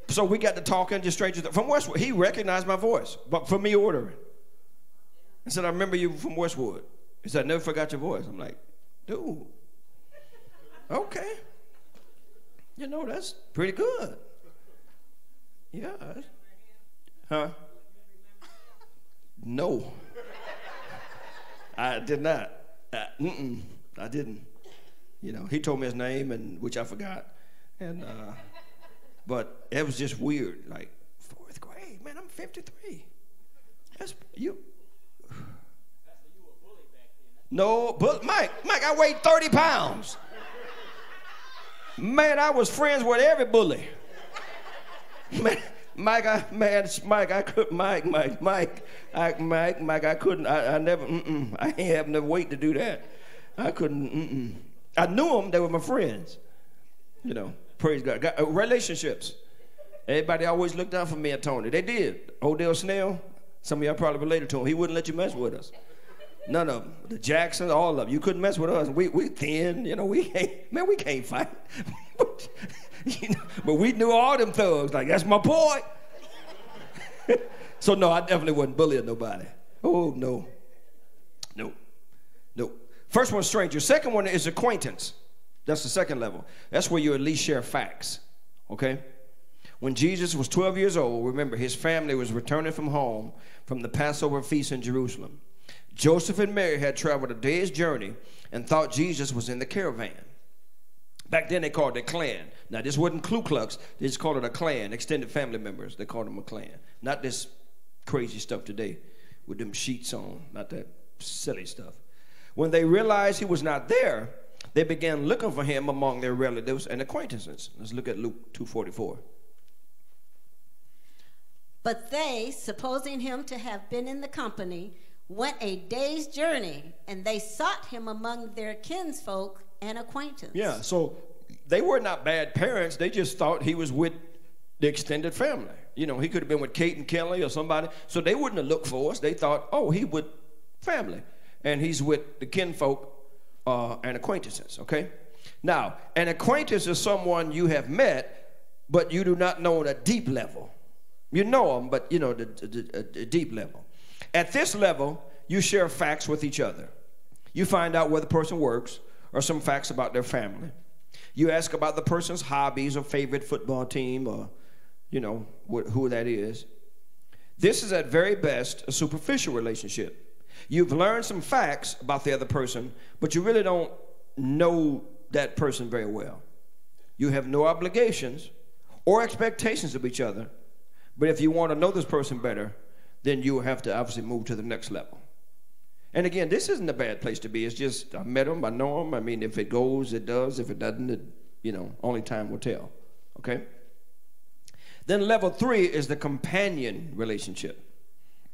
So we got to talking, just strangers from Westwood. He recognized my voice, but for me ordering. I said, "I remember you from Westwood." He said, "I never forgot your voice." I'm like, dude, okay. You know, that's pretty good. Yeah. Huh? No. I did not. I didn't. You know, he told me his name, and which I forgot. And but it was just weird. Like, 4th grade, man, I'm 53. That's you. No, but Mike, I weighed 30 pounds. Man, I was friends with every bully. Mike, I couldn't, I never, I ain't have enough weight to do that. I couldn't, I knew them, they were my friends. You know, praise God. Relationships. Everybody always looked out for me and Tony. They did. Odell Snell, some of y'all probably related to him. He wouldn't let you mess with us. None of them. The Jacksons, all of them. You couldn't mess with us. We thin, you know, we can't fight. You know, but we knew all them thugs. Like, that's my boy. So, no, I definitely wasn't bullying nobody. Oh, no. No. No. First one's stranger. Second one is acquaintance. That's the second level. That's where you at least share facts. Okay? When Jesus was 12 years old, remember, his family was returning from home from the Passover feast in Jerusalem. Joseph and Mary had traveled a day's journey and thought Jesus was in the caravan. Back then, they called it a clan. Now, this wasn't Ku Klux. They just called it a clan, extended family members. They called them a clan. Not this crazy stuff today with them sheets on, not that silly stuff. When they realized he was not there, they began looking for him among their relatives and acquaintances. Let's look at Luke 2:44. But they, supposing him to have been in the company, went a day's journey, and they sought him among their kinsfolk and acquaintance. Yeah, so they were not bad parents. They just thought he was with the extended family. You know, he could have been with Kate and Kelly or somebody. So they wouldn't have looked for us. They thought, oh, he with family. And he's with the kinfolk and acquaintances, okay? Now, an acquaintance is someone you have met, but you do not know on a deep level. You know them, but you know the deep level. At this level, you share facts with each other. You find out where the person works or some facts about their family. You ask about the person's hobbies or favorite football team or, you know, who that is. This is at very best a superficial relationship. You've learned some facts about the other person, but you really don't know that person very well. You have no obligations or expectations of each other, but if you want to know this person better, then you will have to obviously move to the next level. And again, this isn't a bad place to be. It's just, I met them, I know them. I mean, if it goes, it does. If it doesn't, it, you know, only time will tell. Okay? Then level 3 is the companion relationship.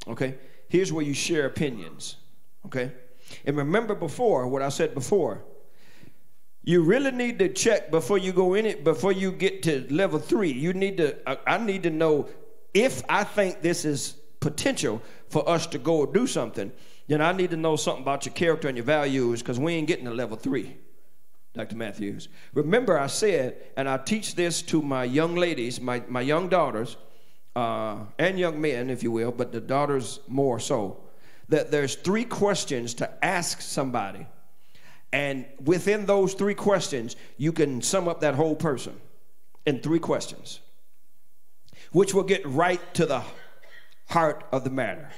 Okay? Here's where you share opinions. Okay? And remember before, what I said before, you really need to check before you go in it, before you get to level 3. You need to, I need to know if I think this is potential for us to go do something, then I need to know something about your character and your values, because we ain't getting to level 3, Dr. Matthews. Remember I said, and I teach this to my young ladies, my young daughters, and young men, if you will, but the daughters more so, that there's 3 questions to ask somebody. And within those 3 questions, you can sum up that whole person in 3 questions, which will get right to the heart of the matter.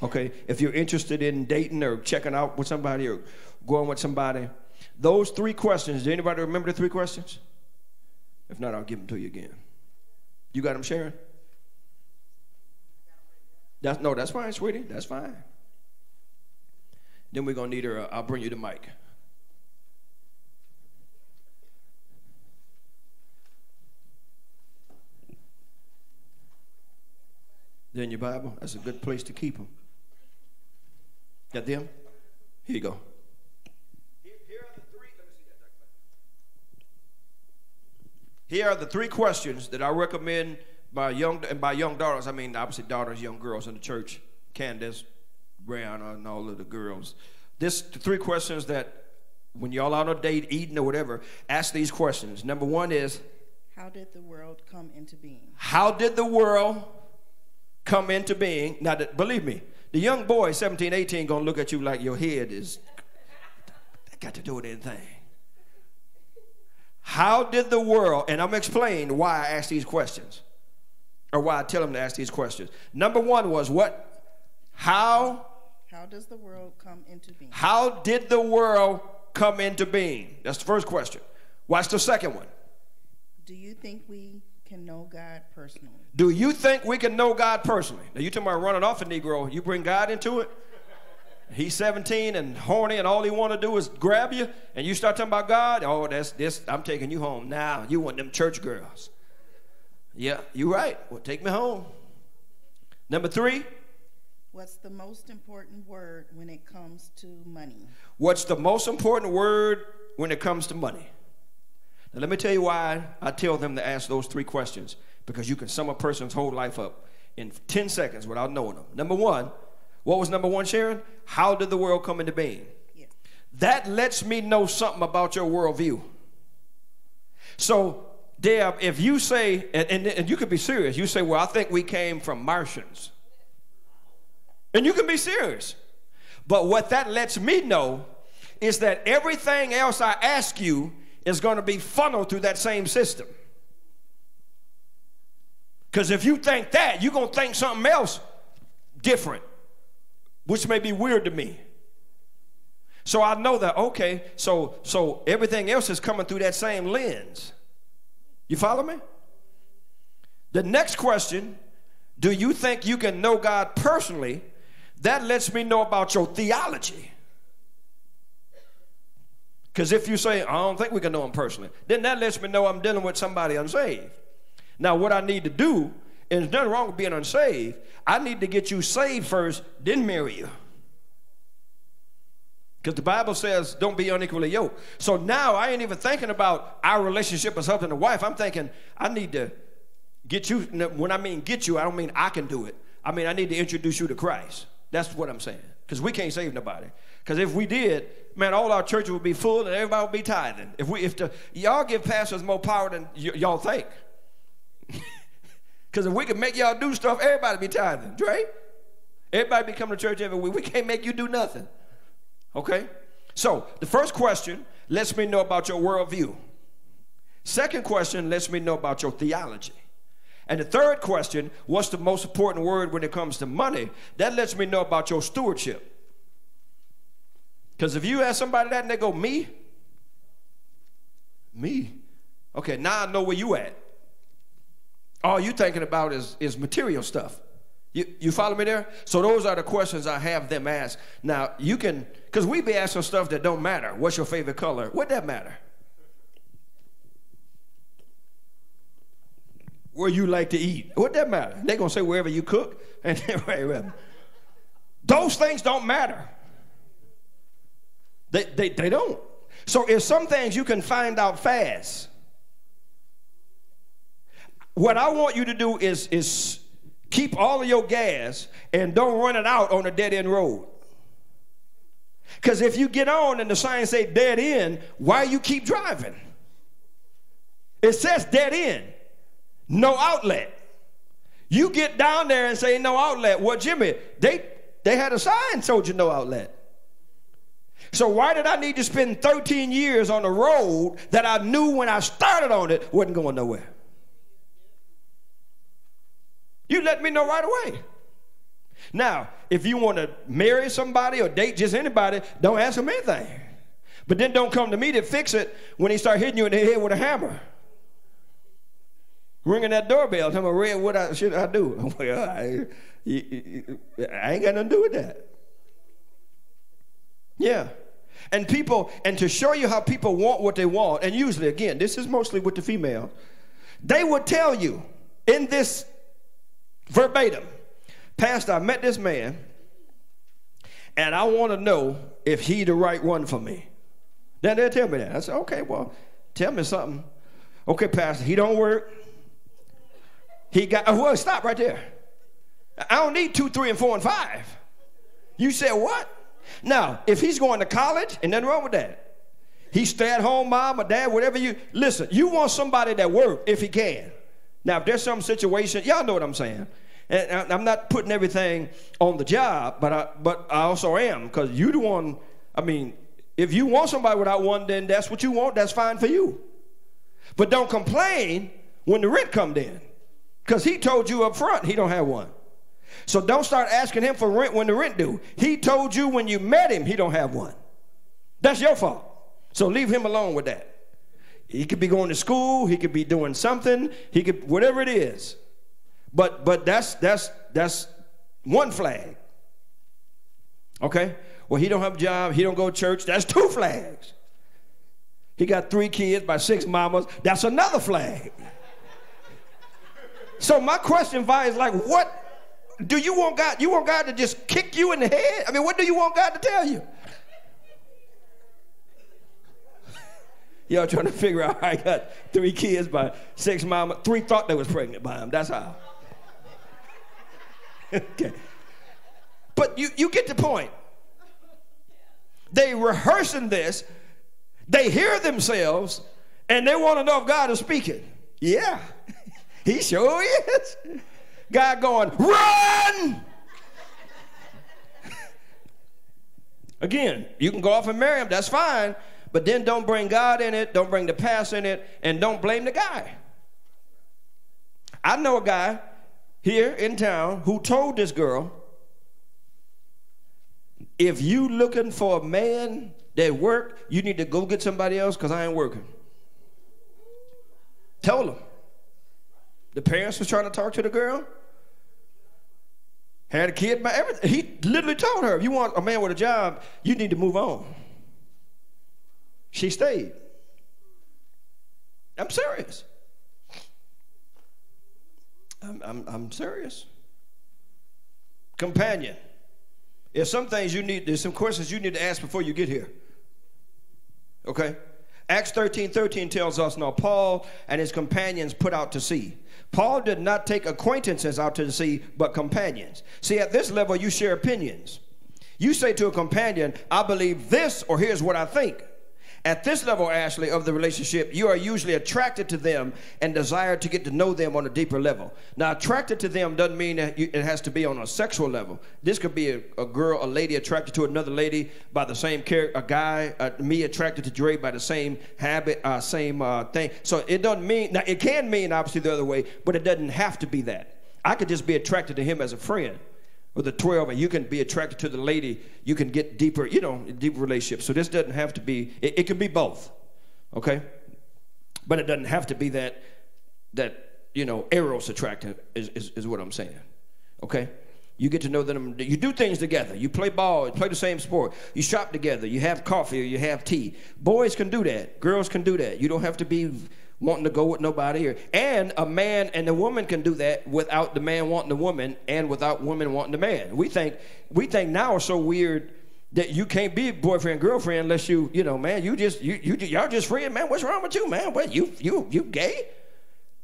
Okay, if you're interested in dating or checking out with somebody or going with somebody, those 3 questions, does anybody remember the 3 questions? If not, I'll give them to you again. You got them, Sharon? That's fine, sweetie. That's fine. Then we're going to need her. I'll bring you the mic. They're in your Bible. That's a good place to keep them. Got them? Here you go. Here are the 3 questions that I recommend by young daughters. I mean, obviously daughters, young girls in the church. Candace, Brianna, and all of the girls. The 3 questions that when y'all out on a date, eating or whatever, ask these questions. Number 1 is, how did the world come into being? How did the world come into being? Now, believe me, the young boy, 17, 18, going to look at you like your head is, that got to do with anything. How did the world, and I'm going to explain why I ask these questions, or why I tell them to ask these questions. Number 1 was what? How does the world come into being? How did the world come into being? That's the first question. Watch the second one. Do you think we can know God personally? Do you think we can know God personally? Now, you talking about running off a Negro. You bring God into it? He's 17 and horny, and all he want to do is grab you, and you start talking about God. Oh, that's this. I'm taking you home now. You want them church girls. Yeah, you're right. Well, take me home. Number 3. What's the most important word when it comes to money? What's the most important word when it comes to money? Now, let me tell you why I tell them to ask those 3 questions. Because you can sum a person's whole life up in 10 seconds without knowing them. Number 1, what was number 1, Sharon? How did the world come into being? Yeah. That lets me know something about your worldview. So, Deb, if you say, and you can be serious, you say, well, I think we came from Martians. And you can be serious. But what that lets me know is that everything else I ask you is going to be funneled through that same system. Because if you think that, you're going to think something else different, which may be weird to me. So I know that, okay, so everything else is coming through that same lens. You follow me? The next question, do you think you can know God personally? That lets me know about your theology. Because if you say, I don't think we can know him personally, then that lets me know I'm dealing with somebody unsaved. Now, what I need to do, and there's nothing wrong with being unsaved, I need to get you saved first, then marry you. Because the Bible says, don't be unequally yoked. So now I ain't even thinking about our relationship as husband and wife. I'm thinking, I need to get you. When I mean get you, I don't mean I can do it. I mean, I need to introduce you to Christ. That's what I'm saying. Because we can't save nobody. Because if we did, man, all our churches would be full and everybody would be tithing. Y'all give pastors more power than y'all think. Because if we could make y'all do stuff, everybody be tithing, right? Everybody be coming to church every week. We can't make you do nothing. Okay? So the first question lets me know about your worldview. Second question lets me know about your theology. And the third question, what's the most important word when it comes to money? That lets me know about your stewardship. Because if you ask somebody that and they go, me? Okay, now I know where you at. All you thinking about is material stuff. You follow me there? So those are the questions I have them ask. Now, you can, because we be asking stuff that don't matter. What's your favorite color? What that matter? Where you like to eat? What that matter? They're going to say wherever you cook. And those things don't matter. They don't. So if some things you can find out fast. What I want you to do is keep all of your gas and don't run it out on a dead-end road. Because if you get on and the sign say dead end, why you keep driving? It says dead end, no outlet. You get down there and say no outlet. Well, Jimmy, they had a sign told you no outlet. So why did I need to spend 13 years on a road that I knew when I started on it wasn't going nowhere? You let me know right away. Now, if you want to marry somebody or date just anybody, don't ask them anything. But then don't come to me to fix it when he start hitting you in the head with a hammer. Ringing that doorbell, tell me, Red, what should I do? Well, I ain't got nothing to do with that. Yeah. And to show you how people want what they want, and usually, again, this is mostly with the female, they would tell you in this verbatim, Pastor, I met this man, and I want to know if he the right one for me. Then they'll tell me that. I said, okay, well, tell me something. Okay, Pastor, he don't work. He got, well, stop right there. I don't need 2, 3, and 4, and 5. You said what? Now, if he's going to college, ain't nothing wrong with that. He stay at home, mom or dad, whatever you, listen, you want somebody that work if he can. Now, if there's some situation, y'all know what I'm saying. And I'm not putting everything on the job, but I also am, because you the one, I mean, if you want somebody without one, then that's what you want, that's fine for you. But don't complain when the rent comes in, because he told you up front he don't have one. So don't start asking him for rent when the rent due. He told you when you met him he don't have one. That's your fault. So leave him alone with that. He could be going to school, he could be doing something, he could, whatever it is. But that's one flag. Okay? Well, he don't have a job, he don't go to church, that's 2 flags. He got 3 kids by 6 mamas, that's another flag. So my question, Vi, is like, what do you want God? You want God to just kick you in the head? I mean, what do you want God to tell you? Y'all trying to figure out how I got 3 kids by 6 mama. 3 thought they was pregnant by him. That's how. Okay. But you get the point. They rehearsing this. They hear themselves, and they want to know if God is speaking. Yeah, he sure is. God going, run! Again, you can go off and marry him. That's fine. But then don't bring God in it. Don't bring the past in it. And don't blame the guy. I know a guy here in town who told this girl, if you looking for a man that work, you need to go get somebody else because I ain't working. Told him. The parents was trying to talk to the girl. Had a kid by everything. He literally told her, if you want a man with a job, you need to move on. She stayed. I'm serious. I'm serious. Companion. There's some things you need, there's some questions you need to ask before you get here. Okay? Acts 13:13 tells us, now Paul and his companions put out to sea. Paul did not take acquaintances out to the sea, but companions. See, at this level, you share opinions. You say to a companion, I believe this, or here's what I think. At this level, Ashley, of the relationship, you are usually attracted to them and desire to get to know them on a deeper level. Now, attracted to them doesn't mean that it has to be on a sexual level. This could be a girl, a lady attracted to another lady by the same character, a guy, me attracted to Dre by the same habit, same thing. So it doesn't mean, now it can mean obviously the other way, but it doesn't have to be that. I could just be attracted to him as a friend. With a 12, and you can be attracted to the lady, you can get deeper, you know, deeper relationships. So this doesn't have to be, it can be both, okay? But it doesn't have to be that you know, eros attraction is what I'm saying, okay? You get to know them, you do things together. You play ball, you play the same sport. You shop together, you have coffee or you have tea. Boys can do that, girls can do that. You don't have to be wanting to go with nobody. And a man and a woman can do that without the man wanting the woman and without women wanting the man. We think now it's so weird that you can't be boyfriend, girlfriend unless you know, man, y'all just friends, man. What's wrong with you, man? What, you gay?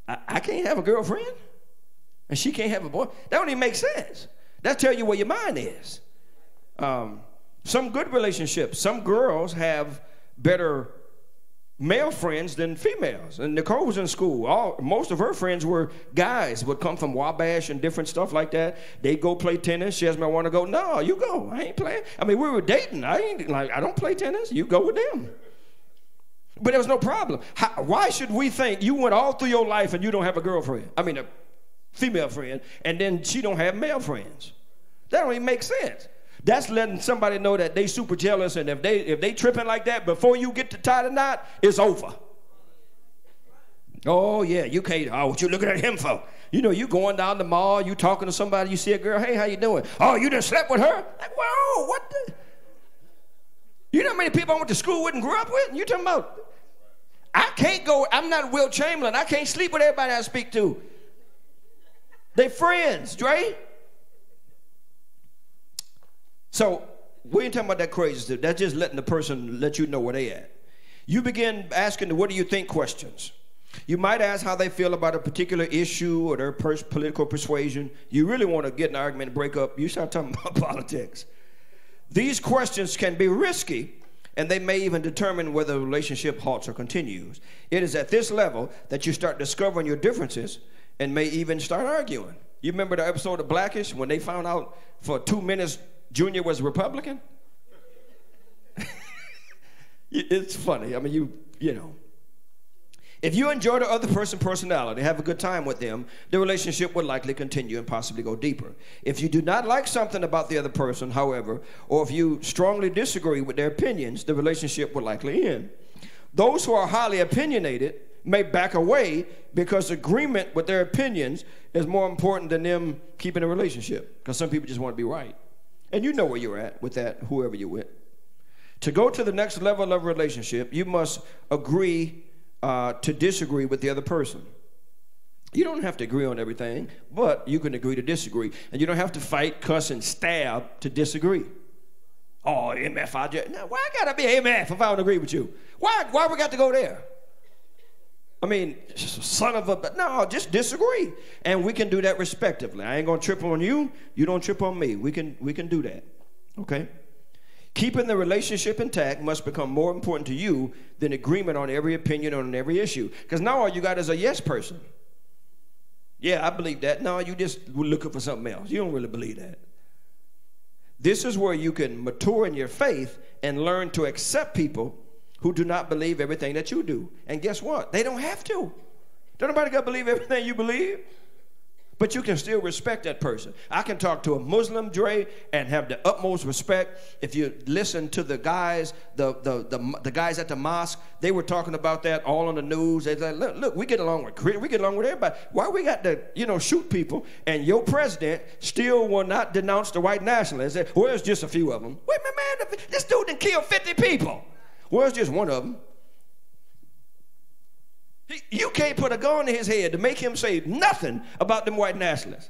I can't have a girlfriend and she can't have a boy. That don't even make sense. That tell you where your mind is. Some good relationships, some girls have better male friends than females. And Nicole was in school. Most of her friends were guys, would come from Wabash and different stuff like that. They go play tennis. She asked me, I want to go. No, you go. I ain't playing. I mean, we were dating. I don't play tennis. You go with them. But there was no problem. Why should we think you went all through your life and you don't have a girlfriend? I mean, a female friend, and then she don't have male friends? That don't even make sense. That's letting somebody know that they super jealous, and if they tripping like that, before you get to tie the knot, it's over. Oh yeah, you can't. Oh, what you looking at him for? You know, you going down the mall, you talking to somebody, you see a girl, hey, how you doing? Oh, you done slept with her? Like, whoa, what the? You know how many people I went to school with and grew up with? And you talking about? I can't go. I'm not Will Chamberlain. I can't sleep with everybody I speak to. They friends, Dre. So we ain't talking about that crazy stuff. That's just letting the person let you know where they at. You begin asking the what do you think questions. You might ask how they feel about a particular issue or their political persuasion. You really want to get in an argument and break up, you start talking about politics. These questions can be risky, and they may even determine whether the relationship halts or continues. It is at this level that you start discovering your differences and may even start arguing. You remember the episode of Blackish when they found out for 2 minutes Junior was Republican? It's funny. I mean, you know. If you enjoy the other person's personality, have a good time with them, the relationship will likely continue and possibly go deeper. If you do not like something about the other person, however, or if you strongly disagree with their opinions, the relationship will likely end. Those who are highly opinionated may back away because agreement with their opinions is more important than them keeping a relationship, because some people just want to be right. And you know where you're at with that, whoever you're with. To go to the next level of relationship, you must agree to disagree with the other person. You don't have to agree on everything, but you can agree to disagree. And you don't have to fight, cuss, and stab to disagree. Oh, MF, now, why I gotta be MF if I don't agree with you? Why we got to go there? I mean, son of a, no, just disagree. And we can do that respectively. I ain't gonna trip on you, you don't trip on me. We can do that, okay? Keeping the relationship intact must become more important to you than agreement on every opinion on every issue. Because now all you got is a yes person. Yeah, I believe that. No, you just were looking for something else. You don't really believe that. This is where you can mature in your faith and learn to accept people who do not believe everything that you do. And guess what? They don't have to. Don't nobody got to believe everything you believe. But you can still respect that person. I can talk to a Muslim, Dre, and have the utmost respect. If you listen to the guys, the guys at the mosque, they were talking about that all on the news. They're like, look, we get along with everybody. Why we got to, shoot people? And your president still will not denounce the white nationalists. Well, it's just a few of them. Wait a minute, man, this dude done killed 50 people. Well, it's just one of them. You can't put a gun in his head to make him say nothing about them white nationalists.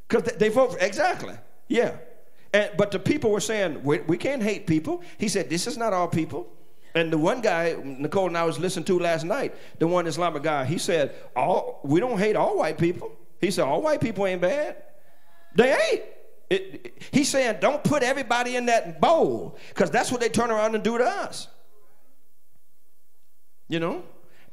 Because they vote for, exactly, yeah. But the people were saying, we can't hate people. He said, this is not all people. And the one guy, Nicole and I was listening to last night, the one Islamic guy, he said, we don't hate all white people. He said, all white people ain't bad. They ain't. He's saying, don't put everybody in that bowl, because that's what they turn around and do to us.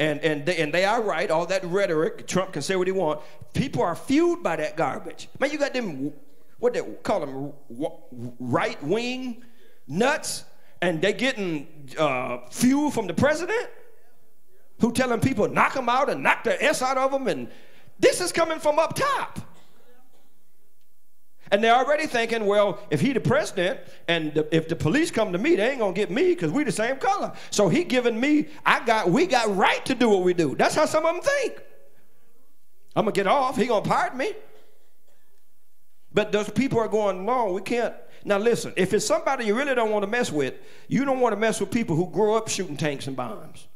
And they are right, all that rhetoric, Trump can say what he wants. People are fueled by that garbage. Man, you got them, what they call them, right-wing nuts, and they getting fuel from the president, who telling people knock them out and knock the S out of them, and this is coming from up top. And they're already thinking, well, if he the president and if the police come to me, they ain't gonna get me because we the same color. So he giving me, we got right to do what we do. That's how some of them think. I'm gonna get off, he gonna pardon me. But those people are going, no, we can't. Now listen, if it's somebody you really don't want to mess with, you don't want to mess with people who grow up shooting tanks and bombs.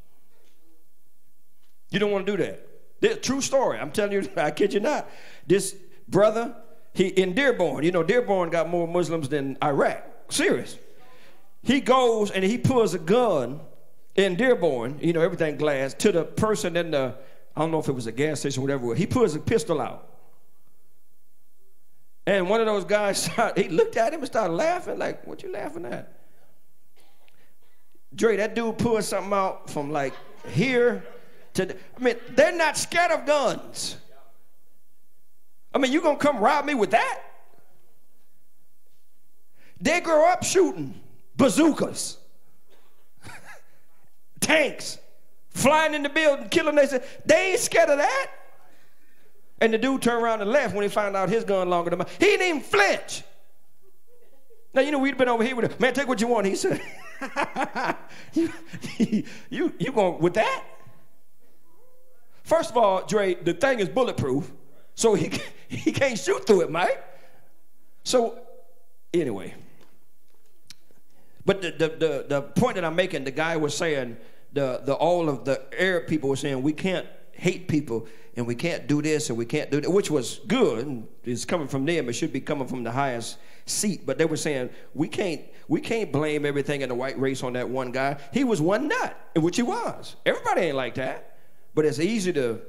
You don't want to do that. True story, I'm telling you, I kid you not. This brother, he in Dearborn, Dearborn got more Muslims than Iraq. Serious. He goes and he pulls a gun in Dearborn, everything glass, to the person in the, I don't know if it was a gas station or whatever. He pulls a pistol out. And one of those guys, he looked at him and started laughing, like, what you laughing at? Dre, that dude pulled something out from like here to, they're not scared of guns. You gonna come rob me with that? They grow up shooting bazookas, tanks, flying in the building, killing. They ain't scared of that. And the dude turned around and left when he found out his gun longer than mine. He didn't even flinch. Now, we'd been over here with him. Man, take what you want. He said, you going with that? First of all, Dre, the thing is bulletproof. So he can't shoot through it, Mike. So anyway, but the point that I'm making, the guy was saying, all of the Arab people were saying we can't hate people and we can't do this and we can't do that, which was good. It's coming from them. It should be coming from the highest seat. But they were saying we can't blame everything in the white race on that one guy. He was one nut, which he was. Everybody ain't like that. But it's easy to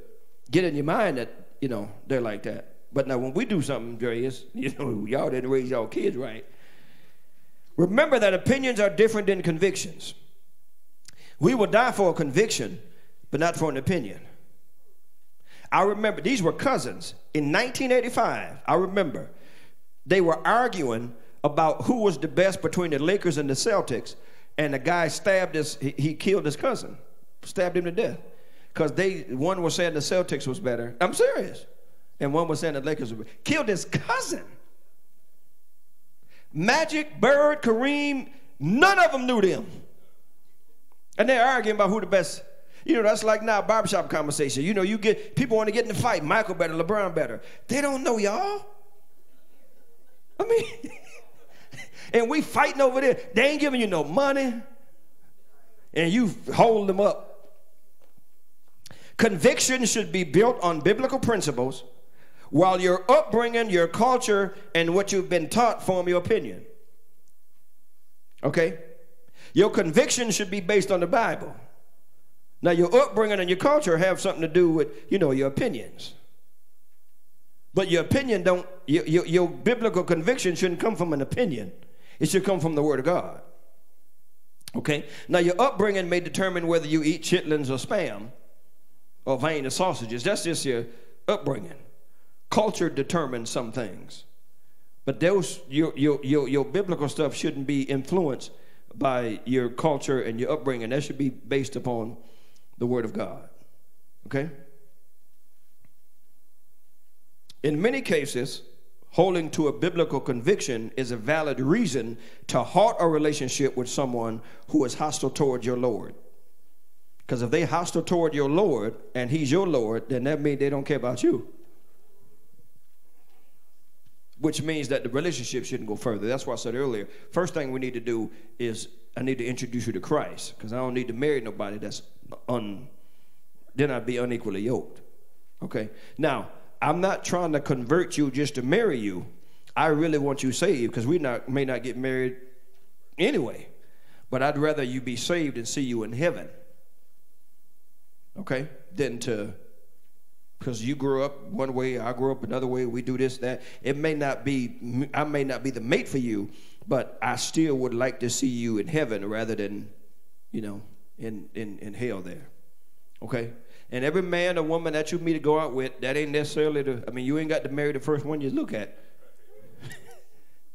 get in your mind that they're like that. But now when we do something, Dre, y'all didn't raise y'all kids right. Remember that opinions are different than convictions. We will die for a conviction, but not for an opinion. I remember, these were cousins. In 1985, I remember, they were arguing about who was the best between the Lakers and the Celtics, and the guy he killed his cousin, stabbed him to death. Because one was saying the Celtics was better. I'm serious. And one was saying the Lakers were better. Killed his cousin. Magic, Bird, Kareem, none of them knew them. And they're arguing about who the best. That's like now barbershop conversation. You get people want to get in the fight. Michael better, LeBron better. They don't know y'all. And we fighting over there. They ain't giving you no money. And you hold them up. Conviction should be built on biblical principles, while your upbringing, your culture, and what you've been taught form your opinion. Okay? Your conviction should be based on the Bible. Now, your upbringing and your culture have something to do with, your opinions. But your opinion your biblical conviction shouldn't come from an opinion. It should come from the Word of God. Okay? Now, your upbringing may determine whether you eat chitlins or Spam or vein or sausages. That's just your upbringing. Culture determines some things. But your biblical stuff shouldn't be influenced by your culture and your upbringing. That should be based upon the Word of God. Okay? In many cases, holding to a biblical conviction is a valid reason to halt a relationship with someone who is hostile toward your Lord. Because if they're hostile toward your Lord and He's your Lord, then that means they don't care about you. Which means that the relationship shouldn't go further. That's why I said earlier, first thing we need to do is I need to introduce you to Christ, because I don't need to marry nobody that's then I'd be unequally yoked. Okay? Now, I'm not trying to convert you just to marry you. I really want you saved, because we may not get married anyway. But I'd rather you be saved and see you in heaven. Okay? Than to, because you grew up one way, I grew up another way, we do this, that. I may not be the mate for you, but I still would like to see you in heaven rather than, in hell there. Okay? And every man or woman that you meet to go out with, that ain't necessarily you ain't got to marry the first one you look at.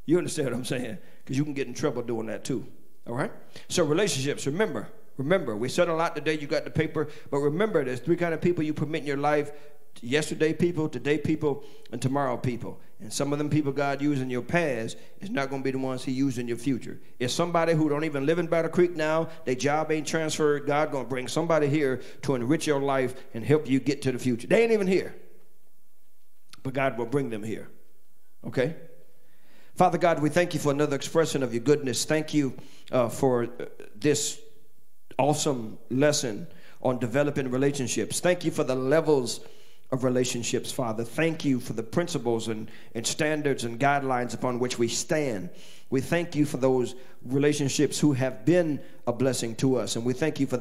You understand what I'm saying? Because you can get in trouble doing that too. All right? So relationships, remember, we said a lot today, you got the paper, but remember there's three kind of people you permit in your life: yesterday people, today people, and tomorrow people. And some of them people God used in your past is not going to be the ones He used in your future. It's somebody who don't even live in Battle Creek now, their job ain't transferred. God going to bring somebody here to enrich your life and help you get to the future. They ain't even here, but God will bring them here. Okay? Father God, we thank You for another expression of Your goodness. Thank You for this awesome lesson on developing relationships. Thank You for the levels of relationships, Father. Thank You for the principles and standards and guidelines upon which we stand. We thank You for those relationships who have been a blessing to us, and we thank You for